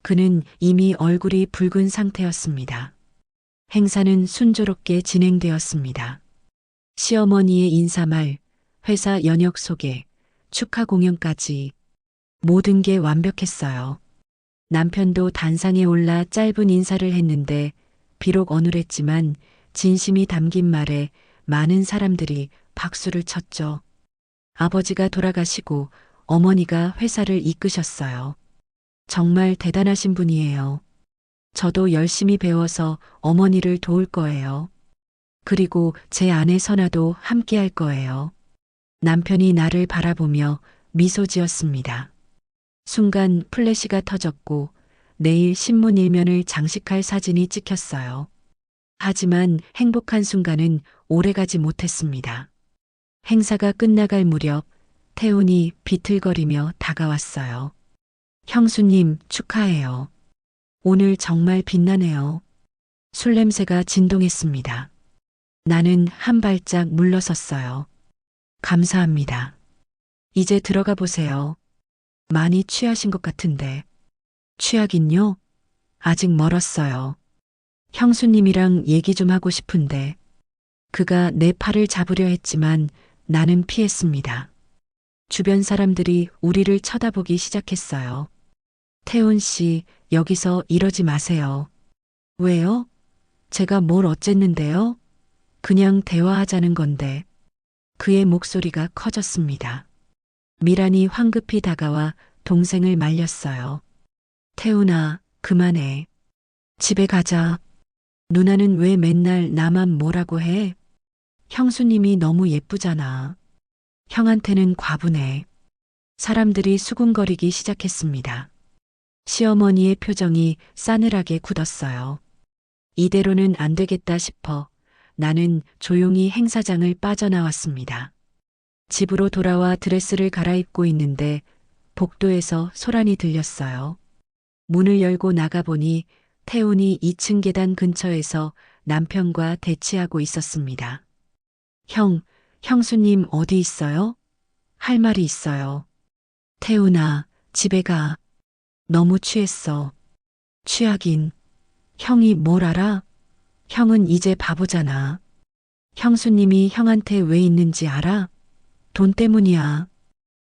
그는 이미 얼굴이 붉은 상태였습니다. 행사는 순조롭게 진행되었습니다. 시어머니의 인사말, 회사 연역 소개, 축하 공연까지 모든 게 완벽했어요. 남편도 단상에 올라 짧은 인사를 했는데 비록 어눌했지만 진심이 담긴 말에 많은 사람들이 박수를 쳤죠. 아버지가 돌아가시고 어머니가 회사를 이끄셨어요. 정말 대단하신 분이에요. 저도 열심히 배워서 어머니를 도울 거예요. 그리고 제 아내 선아도 함께 할 거예요. 남편이 나를 바라보며 미소 지었습니다. 순간 플래시가 터졌고 내일 신문 일면을 장식할 사진이 찍혔어요. 하지만 행복한 순간은 오래가지 못했습니다. 행사가 끝나갈 무렵 태훈이 비틀거리며 다가왔어요. 형수님 축하해요. 오늘 정말 빛나네요. 술 냄새가 진동했습니다. 나는 한 발짝 물러섰어요. 감사합니다. 이제 들어가 보세요. 많이 취하신 것 같은데. 취하긴요? 아직 멀었어요. 형수님이랑 얘기 좀 하고 싶은데. 그가 내 팔을 잡으려 했지만 나는 피했습니다. 주변 사람들이 우리를 쳐다보기 시작했어요. 태훈 씨, 여기서 이러지 마세요. 왜요? 제가 뭘 어쨌는데요? 그냥 대화하자는 건데. 그의 목소리가 커졌습니다. 미란이 황급히 다가와 동생을 말렸어요. 태훈아, 그만해. 집에 가자. 누나는 왜 맨날 나만 뭐라고 해? 형수님이 너무 예쁘잖아. 형한테는 과분해. 사람들이 수군거리기 시작했습니다. 시어머니의 표정이 싸늘하게 굳었어요. 이대로는 안 되겠다 싶어 나는 조용히 행사장을 빠져나왔습니다. 집으로 돌아와 드레스를 갈아입고 있는데 복도에서 소란이 들렸어요. 문을 열고 나가보니 태훈이 2층 계단 근처에서 남편과 대치하고 있었습니다. 형수님 어디 있어요? 할 말이 있어요. 태훈아, 집에 가. 너무 취했어. 취하긴. 형이 뭘 알아? 형은 이제 바보잖아. 형수님이 형한테 왜 있는지 알아? 돈 때문이야.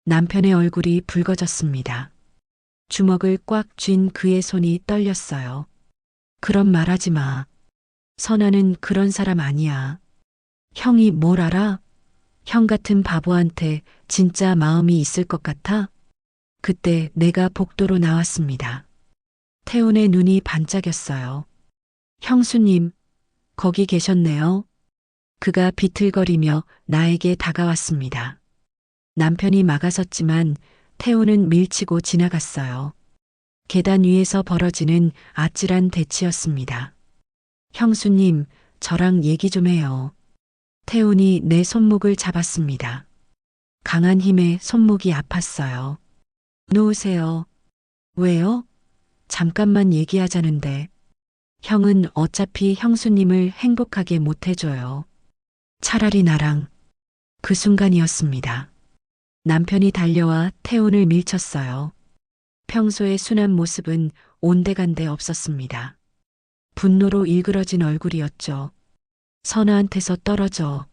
남편의 얼굴이 붉어졌습니다. 주먹을 꽉 쥔 그의 손이 떨렸어요. 그런 말 하지 마. 선아는 그런 사람 아니야. 형이 뭘 알아? 형 같은 바보한테 진짜 마음이 있을 것 같아? 그때 내가 복도로 나왔습니다. 태훈의 눈이 반짝였어요. 형수님, 거기 계셨네요. 그가 비틀거리며 나에게 다가왔습니다. 남편이 막아섰지만 태훈은 밀치고 지나갔어요. 계단 위에서 벌어지는 아찔한 대치였습니다. 형수님, 저랑 얘기 좀 해요. 태훈이 내 손목을 잡았습니다. 강한 힘에 손목이 아팠어요. 놓으세요. 왜요? 잠깐만 얘기하자는데. 형은 어차피 형수님을 행복하게 못 해줘요. 차라리 나랑. 그 순간이었습니다. 남편이 달려와 태훈을 밀쳤어요. 평소의 순한 모습은 온데간데 없었습니다. 분노로 일그러진 얼굴이었죠. 선아한테서 떨어져.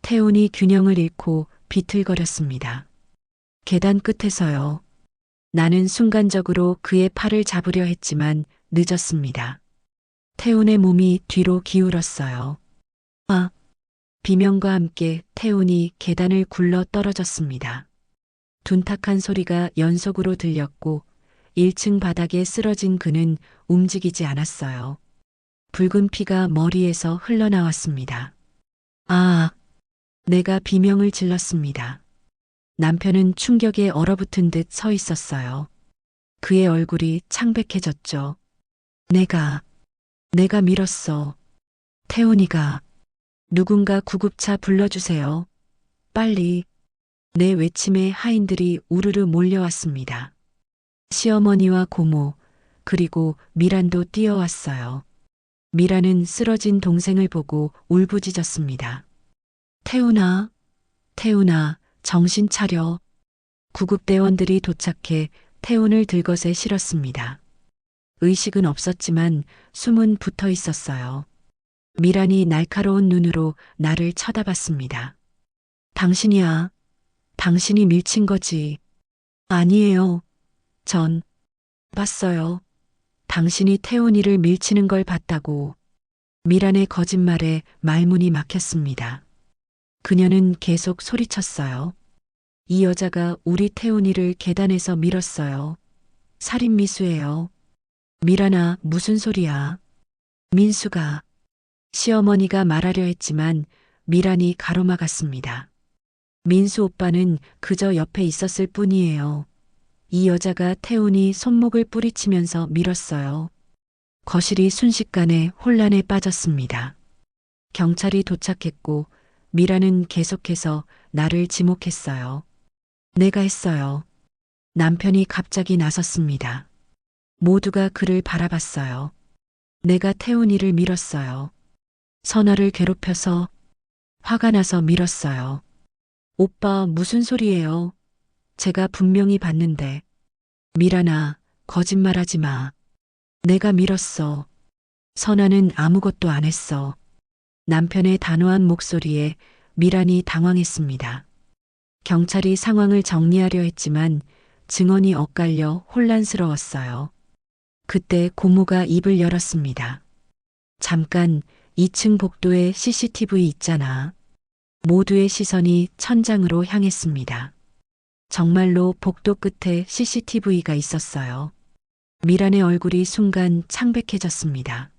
태훈이 균형을 잃고 비틀거렸습니다. 계단 끝에서요. 나는 순간적으로 그의 팔을 잡으려 했지만 늦었습니다. 태훈의 몸이 뒤로 기울었어요. 아! 비명과 함께 태훈이 계단을 굴러 떨어졌습니다. 둔탁한 소리가 연속으로 들렸고 1층 바닥에 쓰러진 그는 움직이지 않았어요. 붉은 피가 머리에서 흘러나왔습니다. 아! 내가 비명을 질렀습니다. 남편은 충격에 얼어붙은 듯 서 있었어요. 그의 얼굴이 창백해졌죠. 내가 밀었어. 태훈이가. 누군가 구급차 불러주세요. 빨리. 내 외침에 하인들이 우르르 몰려왔습니다. 시어머니와 고모, 그리고 미란도 뛰어왔어요. 미란은 쓰러진 동생을 보고 울부짖었습니다. 태훈아, 정신 차려. 구급대원들이 도착해 태훈을 들것에 실었습니다. 의식은 없었지만 숨은 붙어 있었어요. 미란이 날카로운 눈으로 나를 쳐다봤습니다. 당신이야. 당신이 밀친 거지. 아니에요. 전 봤어요. 당신이 태훈이를 밀치는 걸 봤다고. 미란의 거짓말에 말문이 막혔습니다. 그녀는 계속 소리쳤어요. 이 여자가 우리 태훈이를 계단에서 밀었어요. 살인미수예요. 미란아, 무슨 소리야. 민수가. 시어머니가 말하려 했지만 미란이 가로막았습니다. 민수 오빠는 그저 옆에 있었을 뿐이에요. 이 여자가 태훈이 손목을 뿌리치면서 밀었어요. 거실이 순식간에 혼란에 빠졌습니다. 경찰이 도착했고 미란은 계속해서 나를 지목했어요. 내가 했어요. 남편이 갑자기 나섰습니다. 모두가 그를 바라봤어요. 내가 태훈이를 밀었어요. 선아를 괴롭혀서 화가 나서 밀었어요. 오빠, 무슨 소리예요? 제가 분명히 봤는데. 미란아, 거짓말하지 마. 내가 밀었어. 선아는 아무것도 안 했어. 남편의 단호한 목소리에 미란이 당황했습니다. 경찰이 상황을 정리하려 했지만 증언이 엇갈려 혼란스러웠어요. 그때 고모가 입을 열었습니다. 잠깐, 2층 복도에 CCTV 있잖아. 모두의 시선이 천장으로 향했습니다. 정말로 복도 끝에 CCTV가 있었어요. 미란의 얼굴이 순간 창백해졌습니다.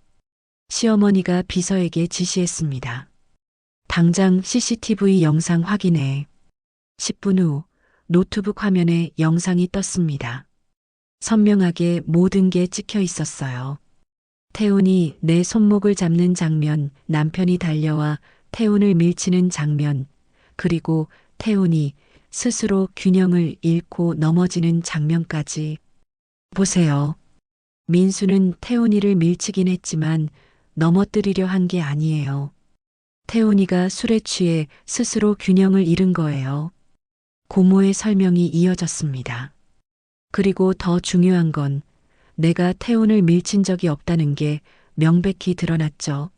시어머니가 비서에게 지시했습니다. 당장 CCTV 영상 확인해. 10분 후 노트북 화면에 영상이 떴습니다. 선명하게 모든 게 찍혀 있었어요. 태훈이 내 손목을 잡는 장면, 남편이 달려와 태훈을 밀치는 장면, 그리고 태훈이 스스로 균형을 잃고 넘어지는 장면까지. 보세요. 민수는 태훈이를 밀치긴 했지만 넘어뜨리려 한 게 아니에요. 태훈이가 술에 취해 스스로 균형을 잃은 거예요. 고모의 설명이 이어졌습니다. 그리고 더 중요한 건 내가 태훈을 밀친 적이 없다는 게 명백히 드러났죠.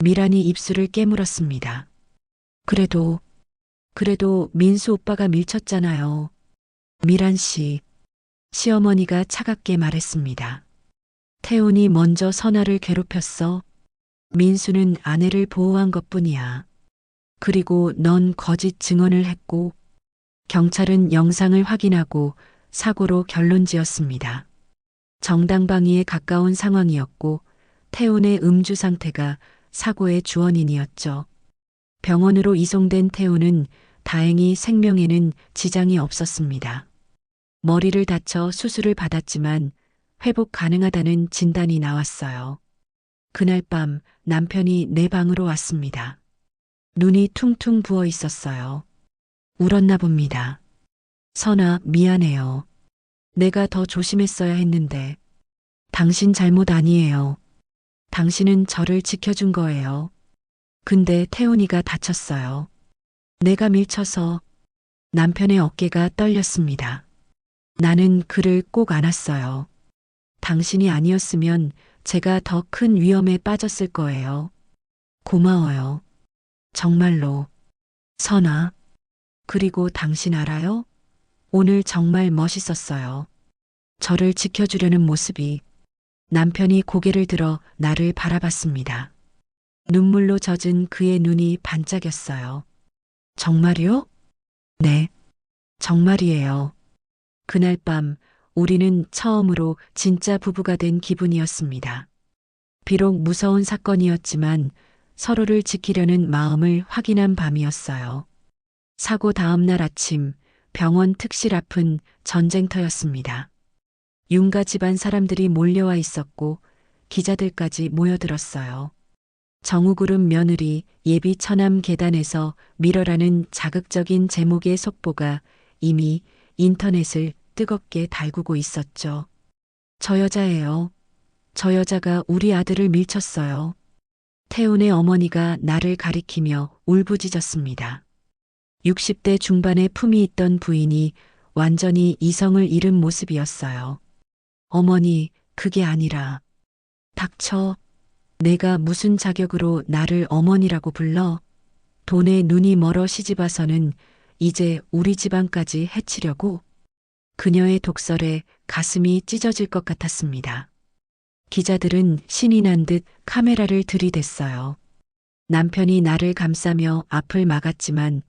미란이 입술을 깨물었습니다. 그래도 민수 오빠가 밀쳤잖아요. 미란 씨, 시어머니가 차갑게 말했습니다. 태훈이 먼저 선아를 괴롭혔어. 민수는 아내를 보호한 것뿐이야. 그리고 넌 거짓 증언을 했고, 경찰은 영상을 확인하고 사고로 결론 지었습니다. 정당방위에 가까운 상황이었고 태훈의 음주 상태가 사고의 주원인이었죠. 병원으로 이송된 태훈은 다행히 생명에는 지장이 없었습니다. 머리를 다쳐 수술을 받았지만 회복 가능하다는 진단이 나왔어요. 그날 밤 남편이 내 방으로 왔습니다. 눈이 퉁퉁 부어 있었어요. 울었나 봅니다. 선아, 미안해요. 내가 더 조심했어야 했는데. 당신 잘못 아니에요. 당신은 저를 지켜준 거예요. 근데 태훈이가 다쳤어요. 내가 밀쳐서. 남편의 어깨가 떨렸습니다. 나는 그를 꼭 안았어요. 당신이 아니었으면 제가 더 큰 위험에 빠졌을 거예요. 고마워요. 정말로. 선아. 그리고 당신 알아요? 오늘 정말 멋있었어요. 저를 지켜주려는 모습이. 남편이 고개를 들어 나를 바라봤습니다. 눈물로 젖은 그의 눈이 반짝였어요. 정말요? 네, 정말이에요. 그날 밤 우리는 처음으로 진짜 부부가 된 기분이었습니다. 비록 무서운 사건이었지만 서로를 지키려는 마음을 확인한 밤이었어요. 사고 다음 날 아침 병원 특실 앞은 전쟁터였습니다. 윤가 집안 사람들이 몰려와 있었고 기자들까지 모여들었어요. 정우그룹 며느리 예비 처남 계단에서 밀어라는 자극적인 제목의 속보가 이미 인터넷을 뜨겁게 달구고 있었죠. 저 여자예요. 저 여자가 우리 아들을 밀쳤어요. 태훈의 어머니가 나를 가리키며 울부짖었습니다. 60대 중반의 품이 있던 부인이 완전히 이성을 잃은 모습이었어요. 어머니, 그게 아니라. 닥쳐. 내가 무슨 자격으로 나를 어머니라고 불러? 돈에 눈이 멀어 시집와서는 이제 우리 집안까지 해치려고? 그녀의 독설에 가슴이 찢어질 것 같았습니다. 기자들은 신이 난 듯 카메라를 들이댔어요. 남편이 나를 감싸며 앞을 막았지만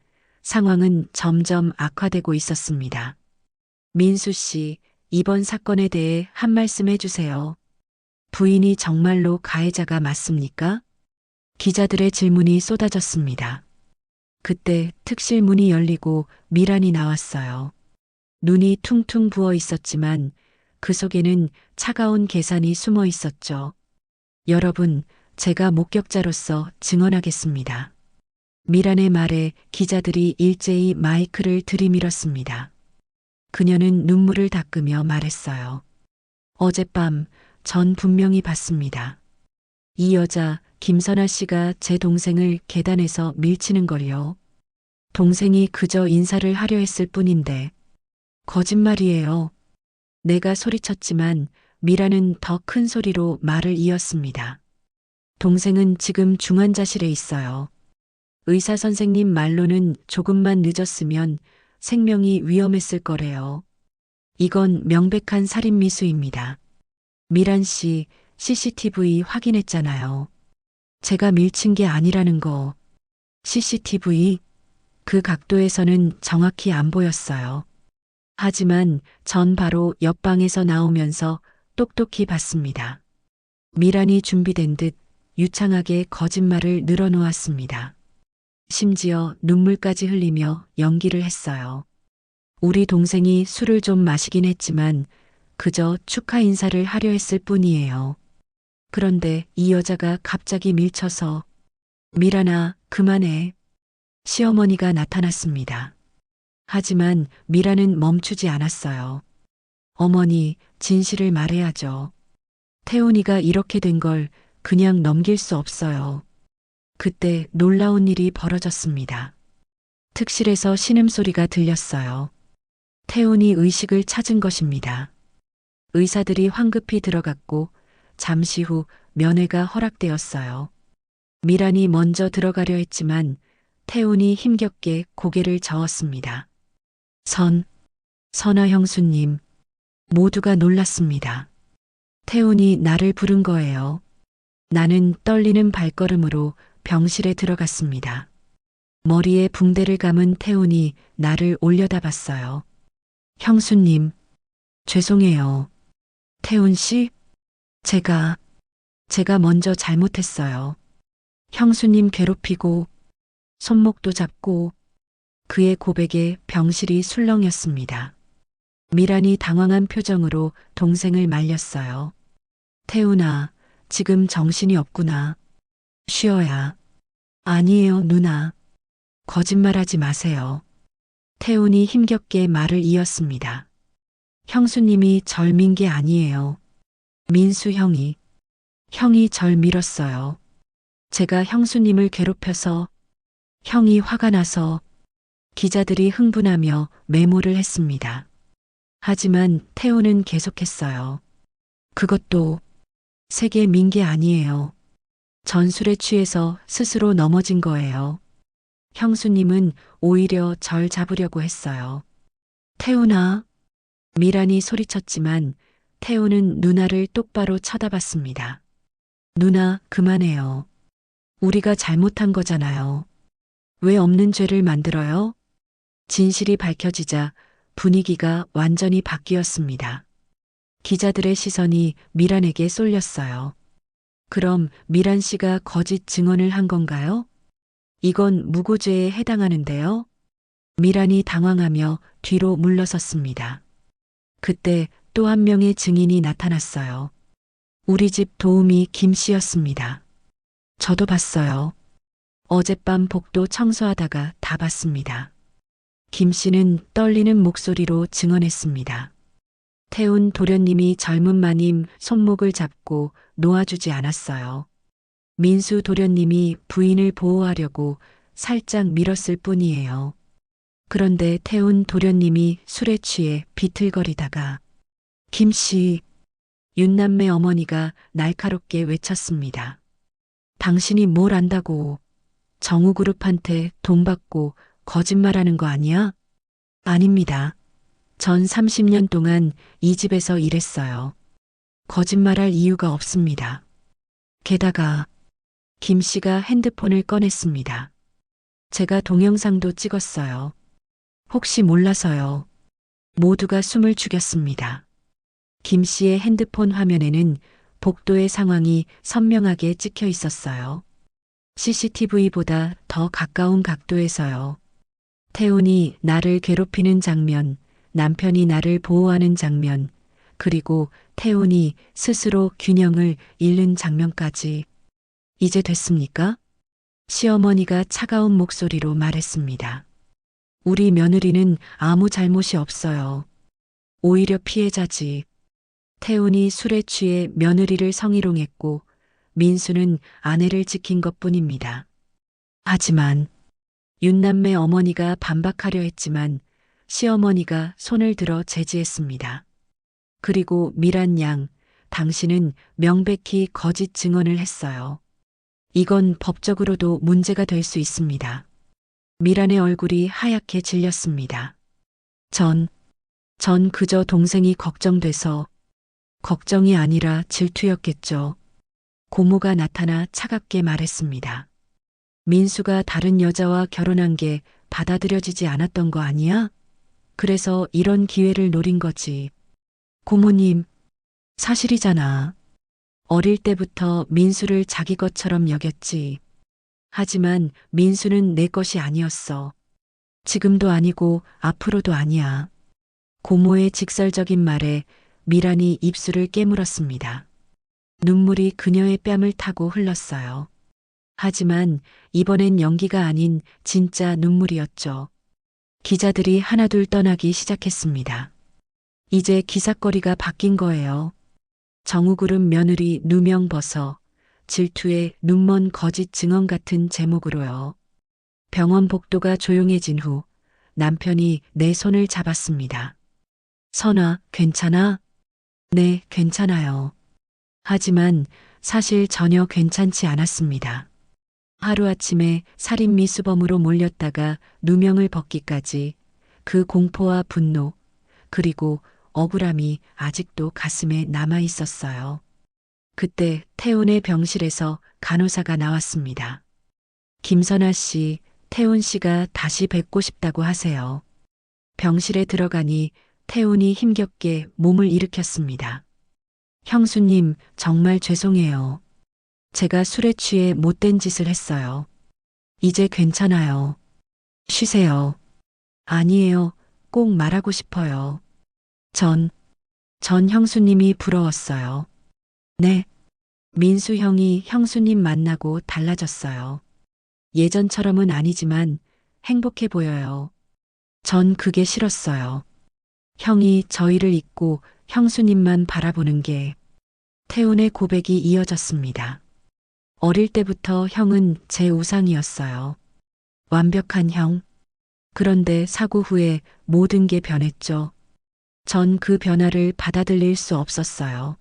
상황은 점점 악화되고 있었습니다. 민수 씨, 이번 사건에 대해 한 말씀 해주세요. 부인이 정말로 가해자가 맞습니까? 기자들의 질문이 쏟아졌습니다. 그때 특실 문이 열리고 미란이 나왔어요. 눈이 퉁퉁 부어 있었지만 그 속에는 차가운 계산이 숨어 있었죠. 여러분, 제가 목격자로서 증언하겠습니다. 미란의 말에 기자들이 일제히 마이크를 들이밀었습니다. 그녀는 눈물을 닦으며 말했어요. 어젯밤 전 분명히 봤습니다. 이 여자 김선아 씨가 제 동생을 계단에서 밀치는 걸요. 동생이 그저 인사를 하려 했을 뿐인데 거짓말이에요. 내가 소리쳤지만 미라는 더 큰 소리로 말을 이었습니다. 동생은 지금 중환자실에 있어요. 의사 선생님 말로는 조금만 늦었으면 생명이 위험했을 거래요. 이건 명백한 살인 미수입니다. 미란 씨, CCTV 확인했잖아요. 제가 밀친 게 아니라는 거. CCTV? 그 각도에서는 정확히 안 보였어요. 하지만 전 바로 옆방에서 나오면서 똑똑히 봤습니다. 미란이 준비된 듯 유창하게 거짓말을 늘어놓았습니다. 심지어 눈물까지 흘리며 연기를 했어요. 우리 동생이 술을 좀 마시긴 했지만 그저 축하 인사를 하려 했을 뿐이에요. 그런데 이 여자가 갑자기 밀쳐서 미란아, 그만해. 시어머니가 나타났습니다. 하지만 미란은 멈추지 않았어요. 어머니, 진실을 말해야죠. 태훈이가 이렇게 된 걸 그냥 넘길 수 없어요. 그때 놀라운 일이 벌어졌습니다. 특실에서 신음소리가 들렸어요. 태훈이 의식을 찾은 것입니다. 의사들이 황급히 들어갔고 잠시 후 면회가 허락되었어요. 미란이 먼저 들어가려 했지만 태훈이 힘겹게 고개를 저었습니다. 선아 형수님, 모두가 놀랐습니다. 태훈이 나를 부른 거예요. 나는 떨리는 발걸음으로 병실에 들어갔습니다. 머리에 붕대를 감은 태훈이 나를 올려다봤어요. 형수님, 죄송해요. 태훈 씨? 제가 먼저 잘못했어요. 형수님 괴롭히고 손목도 잡고. 그의 고백에 병실이 술렁였습니다. 미란이 당황한 표정으로 동생을 말렸어요. 태훈아, 지금 정신이 없구나. 쉬어야. 아니에요, 누나. 거짓말하지 마세요. 태훈이 힘겹게 말을 이었습니다. 형수님이 절 민 게 아니에요. 민수 형이 절 밀었어요. 제가 형수님을 괴롭혀서, 형이 화가 나서. 기자들이 흥분하며 메모를 했습니다. 하지만 태훈은 계속했어요. 그것도 세게 민 게 아니에요. 전술에 취해서 스스로 넘어진 거예요. 형수님은 오히려 절 잡으려고 했어요. 태훈아. 미란이 소리쳤지만 태훈은 누나를 똑바로 쳐다봤습니다. 누나, 그만해요. 우리가 잘못한 거잖아요. 왜 없는 죄를 만들어요? 진실이 밝혀지자 분위기가 완전히 바뀌었습니다. 기자들의 시선이 미란에게 쏠렸어요. 그럼 미란 씨가 거짓 증언을 한 건가요? 이건 무고죄에 해당하는데요. 미란이 당황하며 뒤로 물러섰습니다. 그때 또 한 명의 증인이 나타났어요. 우리 집 도우미 김 씨였습니다. 저도 봤어요. 어젯밤 복도 청소하다가 다 봤습니다. 김 씨는 떨리는 목소리로 증언했습니다. 태훈 도련님이 젊은 마님 손목을 잡고 놓아주지 않았어요. 민수 도련님이 부인을 보호하려고 살짝 밀었을 뿐이에요. 그런데 태훈 도련님이 술에 취해 비틀거리다가 김 씨, 윤남매 어머니가 날카롭게 외쳤습니다. 당신이 뭘 안다고. 정우그룹한테 돈 받고 거짓말하는 거 아니야? 아닙니다. 전 30년 동안 이 집에서 일했어요. 거짓말할 이유가 없습니다. 게다가 김 씨가 핸드폰을 꺼냈습니다. 제가 동영상도 찍었어요. 혹시 몰라서요. 모두가 숨을 죽였습니다. 김 씨의 핸드폰 화면에는 복도의 상황이 선명하게 찍혀 있었어요. CCTV보다 더 가까운 각도에서요. 태훈이 나를 괴롭히는 장면, 남편이 나를 보호하는 장면, 그리고 태훈이 스스로 균형을 잃는 장면까지. 이제 됐습니까? 시어머니가 차가운 목소리로 말했습니다. 우리 며느리는 아무 잘못이 없어요. 오히려 피해자지. 태훈이 술에 취해 며느리를 성희롱했고 민수는 아내를 지킨 것뿐입니다. 하지만 윤남매 어머니가 반박하려 했지만 시어머니가 손을 들어 제지했습니다. 그리고 미란 양, 당신은 명백히 거짓 증언을 했어요. 이건 법적으로도 문제가 될 수 있습니다. 미란의 얼굴이 하얗게 질렸습니다. 전 그저 동생이 걱정돼서. 걱정이 아니라 질투였겠죠. 고모가 나타나 차갑게 말했습니다. 민수가 다른 여자와 결혼한 게 받아들여지지 않았던 거 아니야? 그래서 이런 기회를 노린 거지. 고모님, 사실이잖아. 어릴 때부터 민수를 자기 것처럼 여겼지. 하지만 민수는 내 것이 아니었어. 지금도 아니고 앞으로도 아니야. 고모의 직설적인 말에 미란이 입술을 깨물었습니다. 눈물이 그녀의 뺨을 타고 흘렀어요. 하지만 이번엔 연기가 아닌 진짜 눈물이었죠. 기자들이 하나둘 떠나기 시작했습니다. 이제 기사거리가 바뀐 거예요. 정우그룹 며느리 누명 벗어, 질투에 눈먼 거짓 증언 같은 제목으로요. 병원 복도가 조용해진 후 남편이 내 손을 잡았습니다. 선아, 괜찮아? 네, 괜찮아요. 하지만 사실 전혀 괜찮지 않았습니다. 하루아침에 살인 미수범으로 몰렸다가 누명을 벗기까지 그 공포와 분노, 그리고 억울함이 아직도 가슴에 남아 있었어요. 그때 태훈의 병실에서 간호사가 나왔습니다. 김선아 씨, 태훈 씨가 다시 뵙고 싶다고 하세요. 병실에 들어가니 태훈이 힘겹게 몸을 일으켰습니다. 형수님, 정말 죄송해요. 제가 술에 취해 못된 짓을 했어요. 이제 괜찮아요. 쉬세요. 아니에요. 꼭 말하고 싶어요. 전 형수님이 부러웠어요. 네. 민수 형이 형수님 만나고 달라졌어요. 예전처럼은 아니지만 행복해 보여요. 전 그게 싫었어요. 형이 저희를 잊고 형수님만 바라보는 게. 태훈의 고백이 이어졌습니다. 어릴 때부터 형은 제 우상이었어요. 완벽한 형. 그런데 사고 후에 모든 게 변했죠. 전 그 변화를 받아들일 수 없었어요.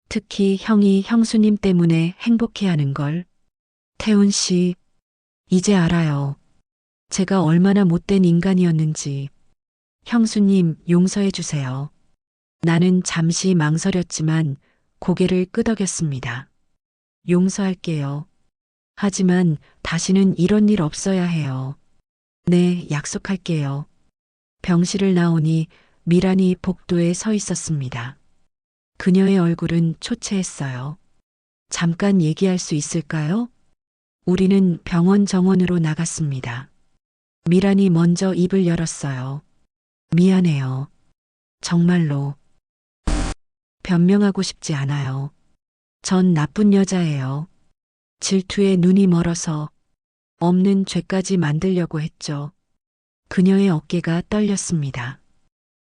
특히 형이 형수님 때문에 행복해하는 걸. 태훈 씨, 이제 알아요. 제가 얼마나 못된 인간이었는지. 형수님, 용서해 주세요. 나는 잠시 망설였지만 고개를 끄덕였습니다. 용서할게요. 하지만 다시는 이런 일 없어야 해요. 네, 약속할게요. 병실을 나오니 미란이 복도에 서 있었습니다. 그녀의 얼굴은 초췌했어요. 잠깐 얘기할 수 있을까요? 우리는 병원 정원으로 나갔습니다. 미란이 먼저 입을 열었어요. 미안해요. 정말로. 변명하고 싶지 않아요. 전 나쁜 여자예요. 질투에 눈이 멀어서 없는 죄까지 만들려고 했죠. 그녀의 어깨가 떨렸습니다.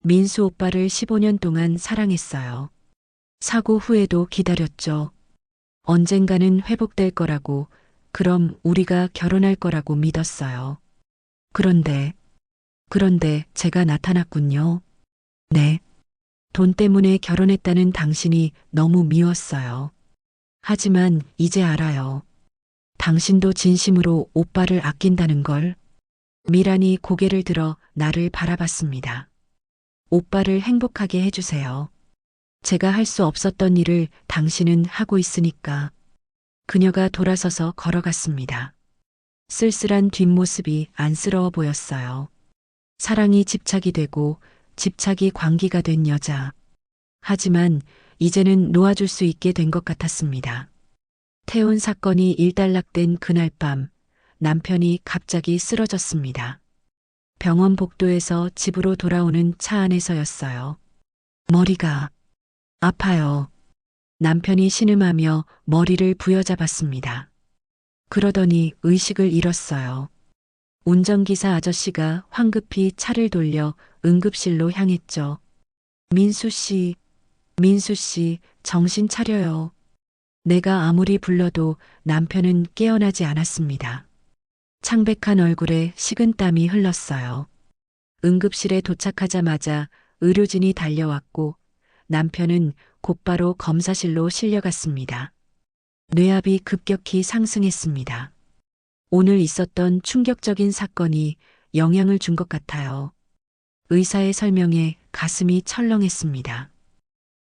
민수 오빠를 15년 동안 사랑했어요. 사고 후에도 기다렸죠. 언젠가는 회복될 거라고, 그럼 우리가 결혼할 거라고 믿었어요. 그런데 제가 나타났군요. 네. 돈 때문에 결혼했다는 당신이 너무 미웠어요. 하지만 이제 알아요. 당신도 진심으로 오빠를 아낀다는 걸. 미란이 고개를 들어 나를 바라봤습니다. 오빠를 행복하게 해주세요. 제가 할 수 없었던 일을 당신은 하고 있으니까. 그녀가 돌아서서 걸어갔습니다. 쓸쓸한 뒷모습이 안쓰러워 보였어요. 사랑이 집착이 되고 집착이 관계가 된 여자. 하지만 이제는 놓아줄 수 있게 된 것 같았습니다. 태운 사건이 일단락된 그날 밤 남편이 갑자기 쓰러졌습니다. 병원 복도에서 집으로 돌아오는 차 안에서였어요. 머리가 아파요. 남편이 신음하며 머리를 부여잡았습니다. 그러더니 의식을 잃었어요. 운전기사 아저씨가 황급히 차를 돌려 응급실로 향했죠. 민수 씨, 민수 씨, 정신 차려요. 내가 아무리 불러도 남편은 깨어나지 않았습니다. 창백한 얼굴에 식은땀이 흘렀어요. 응급실에 도착하자마자 의료진이 달려왔고 남편은 곧바로 검사실로 실려갔습니다. 뇌압이 급격히 상승했습니다. 오늘 있었던 충격적인 사건이 영향을 준 것 같아요. 의사의 설명에 가슴이 철렁했습니다.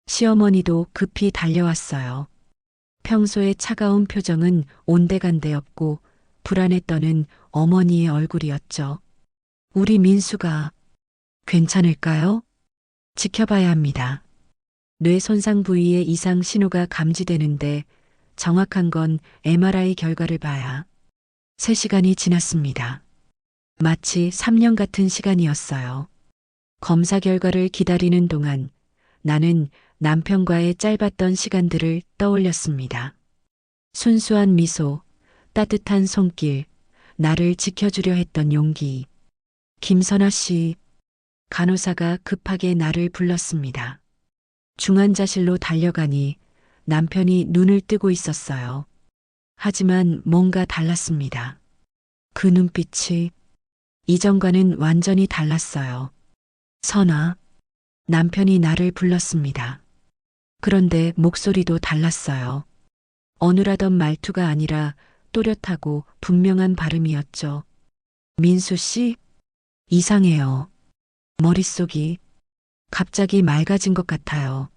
시어머니도 급히 달려왔어요. 평소의 차가운 표정은 온데간데없고 불안에 떠는 어머니의 얼굴이었죠. 우리 민수가 괜찮을까요? 지켜봐야 합니다. 뇌 손상 부위에 이상 신호가 감지되는데 정확한 건 MRI 결과를 봐야. 3시간이 지났습니다. 마치 3년 같은 시간이었어요. 검사 결과를 기다리는 동안 나는 남편과의 짧았던 시간들을 떠올렸습니다. 순수한 미소, 따뜻한 손길, 나를 지켜주려 했던 용기. 김선아 씨, 간호사가 급하게 나를 불렀습니다. 중환자실로 달려가니 남편이 눈을 뜨고 있었어요. 하지만 뭔가 달랐습니다. 그 눈빛이 이전과는 완전히 달랐어요. 선아, 남편이 나를 불렀습니다. 그런데 목소리도 달랐어요. 어눌하던 말투가 아니라 또렷하고 분명한 발음이었죠. 민수 씨? 이상해요. 머릿속이 갑자기 맑아진 것 같아요.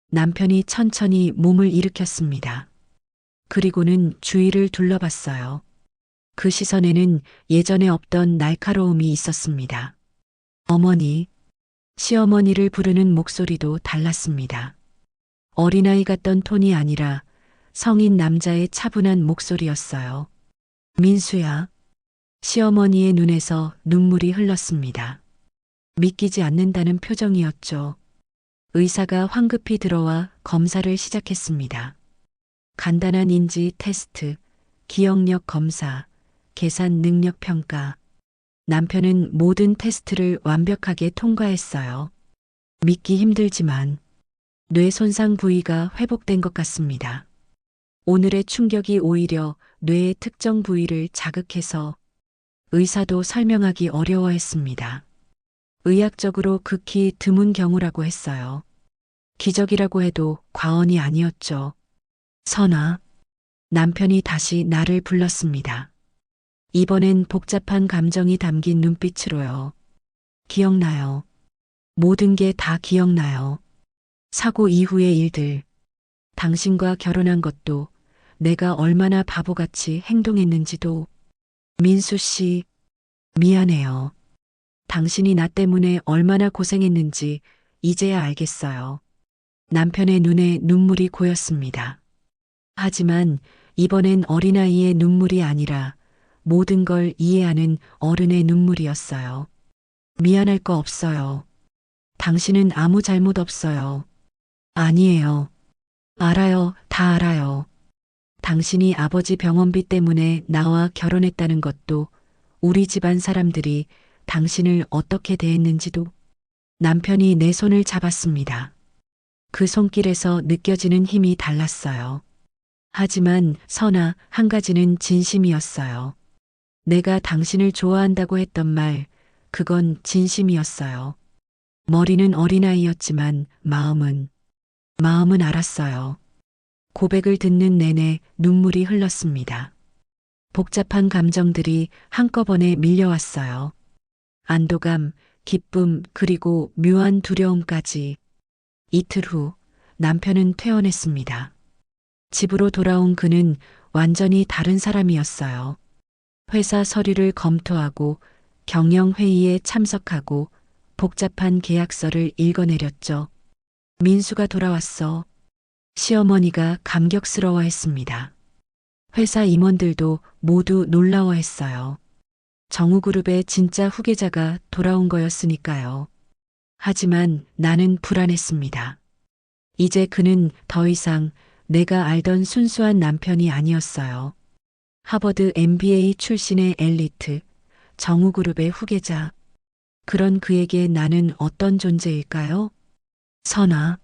남편이 천천히 몸을 일으켰습니다. 그리고는 주위를 둘러봤어요. 그 시선에는 예전에 없던 날카로움이 있었습니다. 어머니, 시어머니를 부르는 목소리도 달랐습니다. 어린아이 같던 톤이 아니라 성인 남자의 차분한 목소리였어요. 민수야. 시어머니의 눈에서 눈물이 흘렀습니다. 믿기지 않는다는 표정이었죠. 의사가 황급히 들어와 검사를 시작했습니다. 간단한 인지 테스트, 기억력 검사, 계산 능력 평가. 남편은 모든 테스트를 완벽하게 통과했어요. 믿기 힘들지만 뇌 손상 부위가 회복된 것 같습니다. 오늘의 충격이 오히려 뇌의 특정 부위를 자극해서 의사도 설명하기 어려워했습니다. 의학적으로 극히 드문 경우라고 했어요. 기적이라고 해도 과언이 아니었죠. 선아, 남편이 다시 나를 불렀습니다. 이번엔 복잡한 감정이 담긴 눈빛으로요. 기억나요. 모든 게 다 기억나요. 사고 이후의 일들. 당신과 결혼한 것도, 내가 얼마나 바보같이 행동했는지도. 민수 씨, 미안해요. 당신이 나 때문에 얼마나 고생했는지 이제야 알겠어요. 남편의 눈에 눈물이 고였습니다. 하지만 이번엔 어린아이의 눈물이 아니라 모든 걸 이해하는 어른의 눈물이었어요. 미안할 거 없어요. 당신은 아무 잘못 없어요. 아니에요. 알아요, 다 알아요. 당신이 아버지 병원비 때문에 나와 결혼했다는 것도, 우리 집안 사람들이 당신을 어떻게 대했는지도. 남편이 내 손을 잡았습니다. 그 손길에서 느껴지는 힘이 달랐어요. 하지만 선아, 한 가지는 진심이었어요. 내가 당신을 좋아한다고 했던 말, 그건 진심이었어요. 머리는 어린아이였지만 마음은 알았어요. 고백을 듣는 내내 눈물이 흘렀습니다. 복잡한 감정들이 한꺼번에 밀려왔어요. 안도감, 기쁨, 그리고 묘한 두려움까지. 이틀 후 남편은 퇴원했습니다. 집으로 돌아온 그는 완전히 다른 사람이었어요. 회사 서류를 검토하고 경영회의에 참석하고 복잡한 계약서를 읽어내렸죠. 민수가 돌아왔어. 시어머니가 감격스러워했습니다. 회사 임원들도 모두 놀라워했어요. 정우그룹의 진짜 후계자가 돌아온 거였으니까요. 하지만 나는 불안했습니다. 이제 그는 더 이상 내가 알던 순수한 남편이 아니었어요. 하버드 MBA 출신의 엘리트, 정우그룹의 후계자. 그런 그에게 나는 어떤 존재일까요? 선아.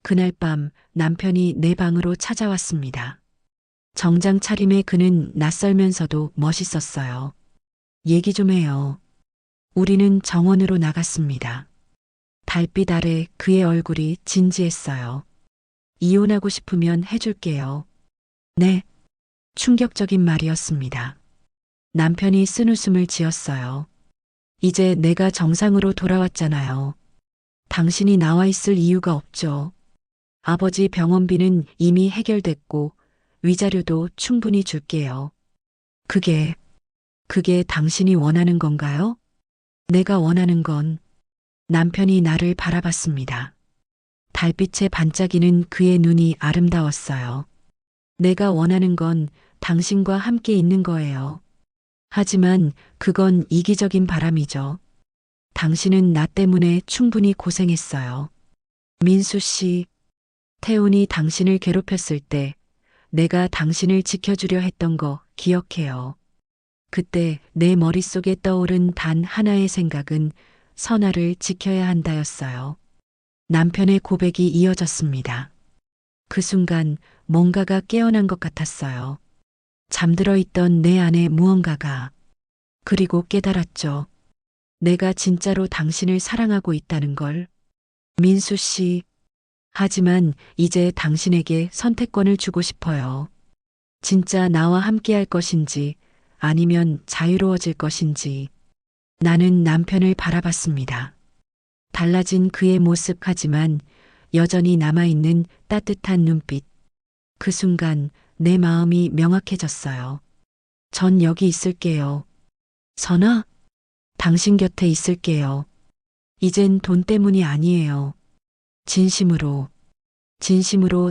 그날 밤 남편이 내 방으로 찾아왔습니다. 정장 차림의 그는 낯설면서도 멋있었어요. 얘기 좀 해요. 우리는 정원으로 나갔습니다. 달빛 아래 그의 얼굴이 진지했어요. 이혼하고 싶으면 해줄게요. 네. 충격적인 말이었습니다. 남편이 쓴웃음을 지었어요. 이제 내가 정상으로 돌아왔잖아요. 당신이 나와 있을 이유가 없죠. 아버지 병원비는 이미 해결됐고 위자료도 충분히 줄게요. 그게 당신이 원하는 건가요? 내가 원하는 건 남편이 나를 바라봤습니다. 달빛에 반짝이는 그의 눈이 아름다웠어요. 내가 원하는 건 당신과 함께 있는 거예요. 하지만 그건 이기적인 바람이죠. 당신은 나 때문에 충분히 고생했어요. 민수 씨, 태훈이 당신을 괴롭혔을 때 내가 당신을 지켜주려 했던 거 기억해요. 그때 내 머릿속에 떠오른 단 하나의 생각은 선아를 지켜야 한다였어요. 남편의 고백이 이어졌습니다. 그 순간 뭔가가 깨어난 것 같았어요. 잠들어 있던 내 안에 무언가가. 그리고 깨달았죠. 내가 진짜로 당신을 사랑하고 있다는 걸. 민수 씨. 하지만 이제 당신에게 선택권을 주고 싶어요. 진짜 나와 함께 할 것인지 아니면 자유로워질 것인지. 나는 남편을 바라봤습니다. 달라진 그의 모습 하지만 여전히 남아있는 따뜻한 눈빛. 그 순간 내 마음이 명확해졌어요. 전 여기 있을게요. 선아, 당신 곁에 있을게요. 이젠 돈 때문이 아니에요. 진심으로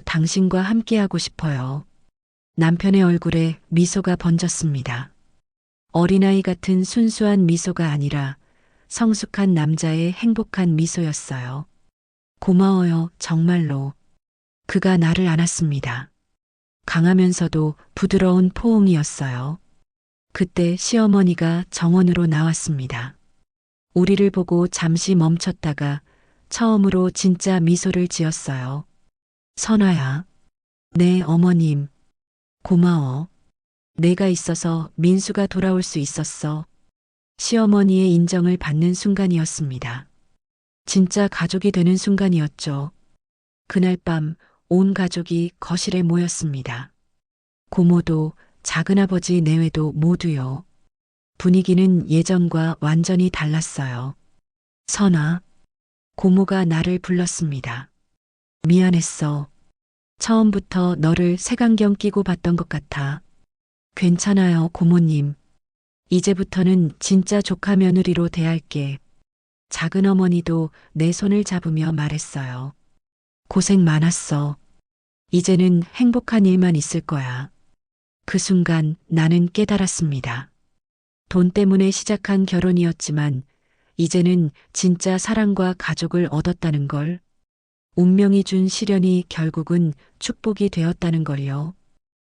당신과 함께하고 싶어요. 남편의 얼굴에 미소가 번졌습니다. 어린아이 같은 순수한 미소가 아니라 성숙한 남자의 행복한 미소였어요. 고마워요, 정말로. 그가 나를 안았습니다. 강하면서도 부드러운 포옹이었어요. 그때 시어머니가 정원으로 나왔습니다. 우리를 보고 잠시 멈췄다가 처음으로 진짜 미소를 지었어요. 선아야. 네, 어머님. 고마워. 내가 있어서 민수가 돌아올 수 있었어. 시어머니의 인정을 받는 순간이었습니다. 진짜 가족이 되는 순간이었죠. 그날 밤 온 가족이 거실에 모였습니다. 고모도 작은아버지 내외도 모두요. 분위기는 예전과 완전히 달랐어요. 선아. 고모가 나를 불렀습니다. 미안했어. 처음부터 너를 색안경 끼고 봤던 것 같아. 괜찮아요, 고모님. 이제부터는 진짜 조카 며느리로 대할게. 작은 어머니도 내 손을 잡으며 말했어요. 고생 많았어. 이제는 행복한 일만 있을 거야. 그 순간 나는 깨달았습니다. 돈 때문에 시작한 결혼이었지만 이제는 진짜 사랑과 가족을 얻었다는 걸. 운명이 준 시련이 결국은 축복이 되었다는 걸요.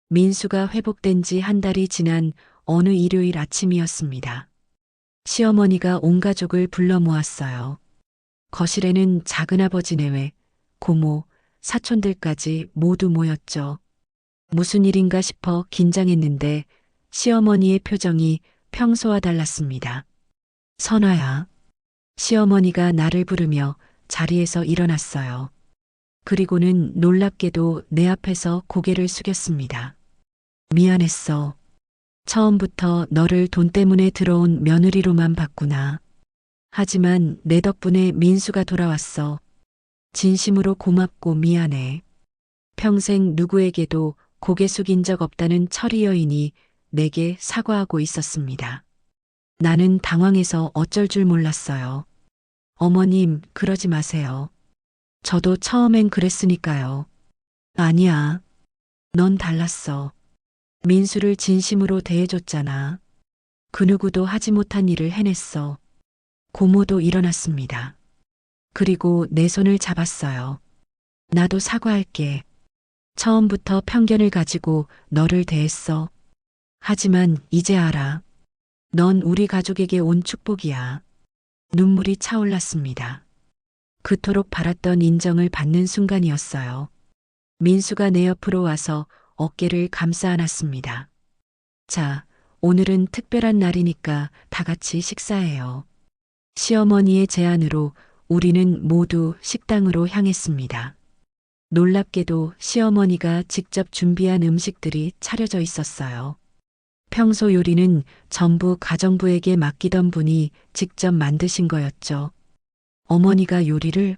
민수가 회복된 지 한 달이 지난 어느 일요일 아침이었습니다. 시어머니가 온 가족을 불러 모았어요. 거실에는 작은아버지 내외, 고모, 사촌들까지 모두 모였죠. 무슨 일인가 싶어 긴장했는데 시어머니의 표정이 평소와 달랐습니다. 선아야. 시어머니가 나를 부르며 자리에서 일어났어요. 그리고는 놀랍게도 내 앞에서 고개를 숙였습니다. 미안했어. 처음부터 너를 돈 때문에 들어온 며느리로만 봤구나. 하지만 내 덕분에 민수가 돌아왔어. 진심으로 고맙고 미안해. 평생 누구에게도 고개 숙인 적 없다는 철이 여인이 내게 사과하고 있었습니다. 나는 당황해서 어쩔 줄 몰랐어요. 어머님, 그러지 마세요. 저도 처음엔 그랬으니까요. 아니야. 넌 달랐어. 민수를 진심으로 대해줬잖아. 그 누구도 하지 못한 일을 해냈어. 고모도 일어났습니다. 그리고 내 손을 잡았어요. 나도 사과할게. 처음부터 편견을 가지고 너를 대했어. 하지만 이제 알아. 넌 우리 가족에게 온 축복이야. 눈물이 차올랐습니다. 그토록 바랐던 인정을 받는 순간이었어요. 민수가 내 옆으로 와서 어깨를 감싸 안았습니다. 자, 오늘은 특별한 날이니까 다 같이 식사해요. 시어머니의 제안으로 우리는 모두 식당으로 향했습니다. 놀랍게도 시어머니가 직접 준비한 음식들이 차려져 있었어요. 평소 요리는 전부 가정부에게 맡기던 분이 직접 만드신 거였죠. 어머니가 요리를?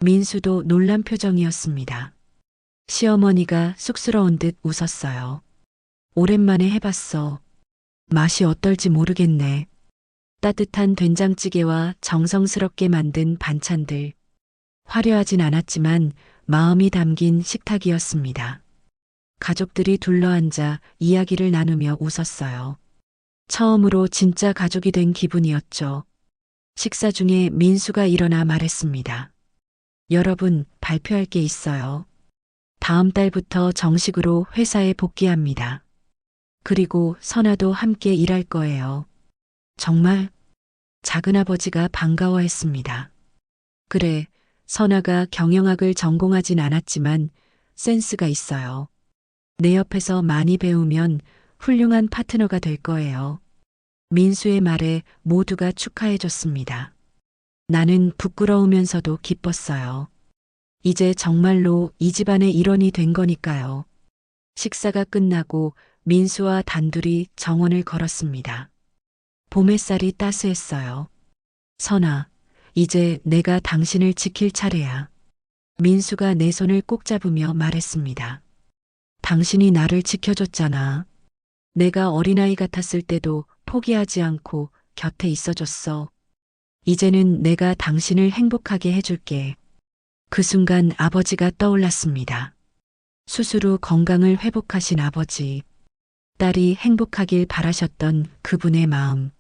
민수도 놀란 표정이었습니다. 시어머니가 쑥스러운 듯 웃었어요. 오랜만에 해봤어. 맛이 어떨지 모르겠네. 따뜻한 된장찌개와 정성스럽게 만든 반찬들. 화려하진 않았지만 마음이 담긴 식탁이었습니다. 가족들이 둘러앉아 이야기를 나누며 웃었어요. 처음으로 진짜 가족이 된 기분이었죠. 식사 중에 민수가 일어나 말했습니다. 여러분, 발표할 게 있어요. 다음 달부터 정식으로 회사에 복귀합니다. 그리고 선아도 함께 일할 거예요. 정말? 작은아버지가 반가워했습니다. 그래, 선아가 경영학을 전공하진 않았지만 센스가 있어요. 내 옆에서 많이 배우면 훌륭한 파트너가 될 거예요. 민수의 말에 모두가 축하해줬습니다. 나는 부끄러우면서도 기뻤어요. 이제 정말로 이 집안의 일원이 된 거니까요. 식사가 끝나고 민수와 단둘이 정원을 걸었습니다. 봄 햇살이 따스했어요. 선아, 이제 내가 당신을 지킬 차례야. 민수가 내 손을 꼭 잡으며 말했습니다. 당신이 나를 지켜줬잖아. 내가 어린아이 같았을 때도 포기하지 않고 곁에 있어줬어. 이제는 내가 당신을 행복하게 해줄게. 그 순간 아버지가 떠올랐습니다. 수술 후 건강을 회복하신 아버지. 딸이 행복하길 바라셨던 그분의 마음.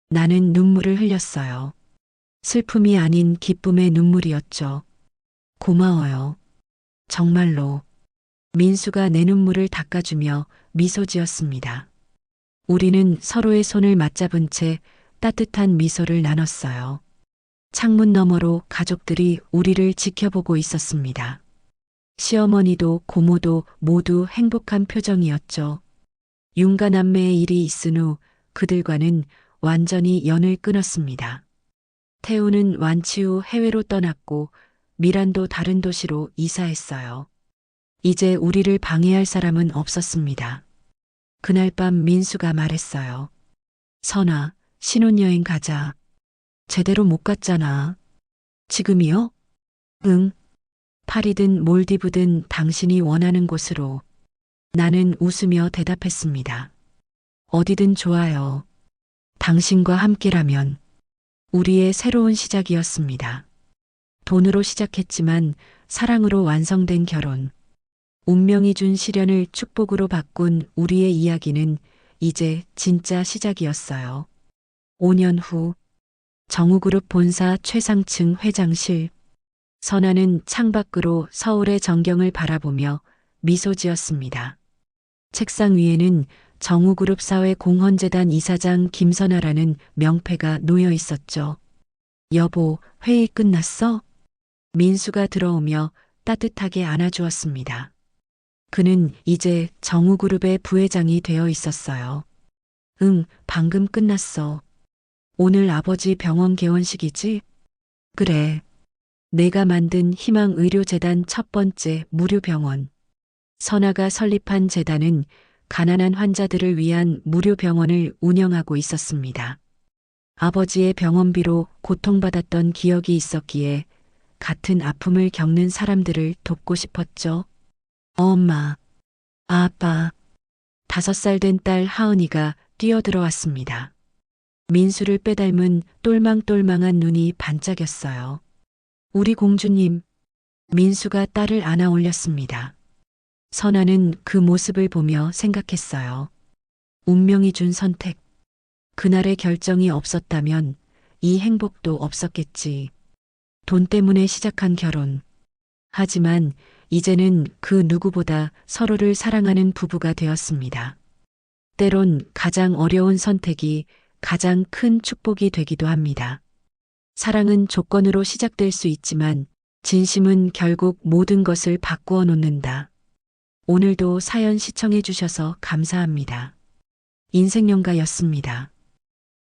나는 눈물을 흘렸어요. 슬픔이 아닌 기쁨의 눈물이었죠. 고마워요. 정말로. 민수가 내 눈물을 닦아주며 미소 지었습니다. 우리는 서로의 손을 맞잡은 채 따뜻한 미소를 나눴어요. 창문 너머로 가족들이 우리를 지켜보고 있었습니다. 시어머니도 고모도 모두 행복한 표정이었죠. 윤가 남매의 일이 있은 후 그들과는 완전히 연을 끊었습니다. 태우는 완치 후 해외로 떠났고 미란도 다른 도시로 이사했어요. 이제 우리를 방해할 사람은 없었습니다. 그날 밤 민수가 말했어요. 선아, 신혼여행 가자. 제대로 못 갔잖아. 지금이요? 응. 파리든 몰디브든 당신이 원하는 곳으로. 나는 웃으며 대답했습니다. 어디든 좋아요. 당신과 함께라면. 우리의 새로운 시작이었습니다. 돈으로 시작했지만 사랑으로 완성된 결혼. 운명이 준 시련을 축복으로 바꾼 우리의 이야기는 이제 진짜 시작이었어요. 5년 후 정우그룹 본사 최상층 회장실. 선아는 창밖으로 서울의 전경을 바라보며 미소 지었습니다. 책상 위에는 정우그룹 사회공헌재단 이사장 김선아라는 명패가 놓여 있었죠. 여보, 회의 끝났어? 민수가 들어오며 따뜻하게 안아주었습니다. 그는 이제 정우그룹의 부회장이 되어 있었어요. 응, 방금 끝났어. 오늘 아버지 병원 개원식이지? 그래. 내가 만든 희망의료재단 첫 번째 무료병원. 선아가 설립한 재단은 가난한 환자들을 위한 무료 병원을 운영하고 있었습니다. 아버지의 병원비로 고통받았던 기억이 있었기에 같은 아픔을 겪는 사람들을 돕고 싶었죠. 엄마, 아빠, 5살 된 딸 하은이가 뛰어들어왔습니다. 민수를 빼닮은 똘망똘망한 눈이 반짝였어요. 우리 공주님, 민수가 딸을 안아 올렸습니다. 선아는 그 모습을 보며 생각했어요. 운명이 준 선택. 그날의 결정이 없었다면 이 행복도 없었겠지. 돈 때문에 시작한 결혼. 하지만 이제는 그 누구보다 서로를 사랑하는 부부가 되었습니다. 때론 가장 어려운 선택이 가장 큰 축복이 되기도 합니다. 사랑은 조건으로 시작될 수 있지만 진심은 결국 모든 것을 바꾸어 놓는다. 오늘도 사연 시청해 주셔서 감사합니다. 인생영가였습니다.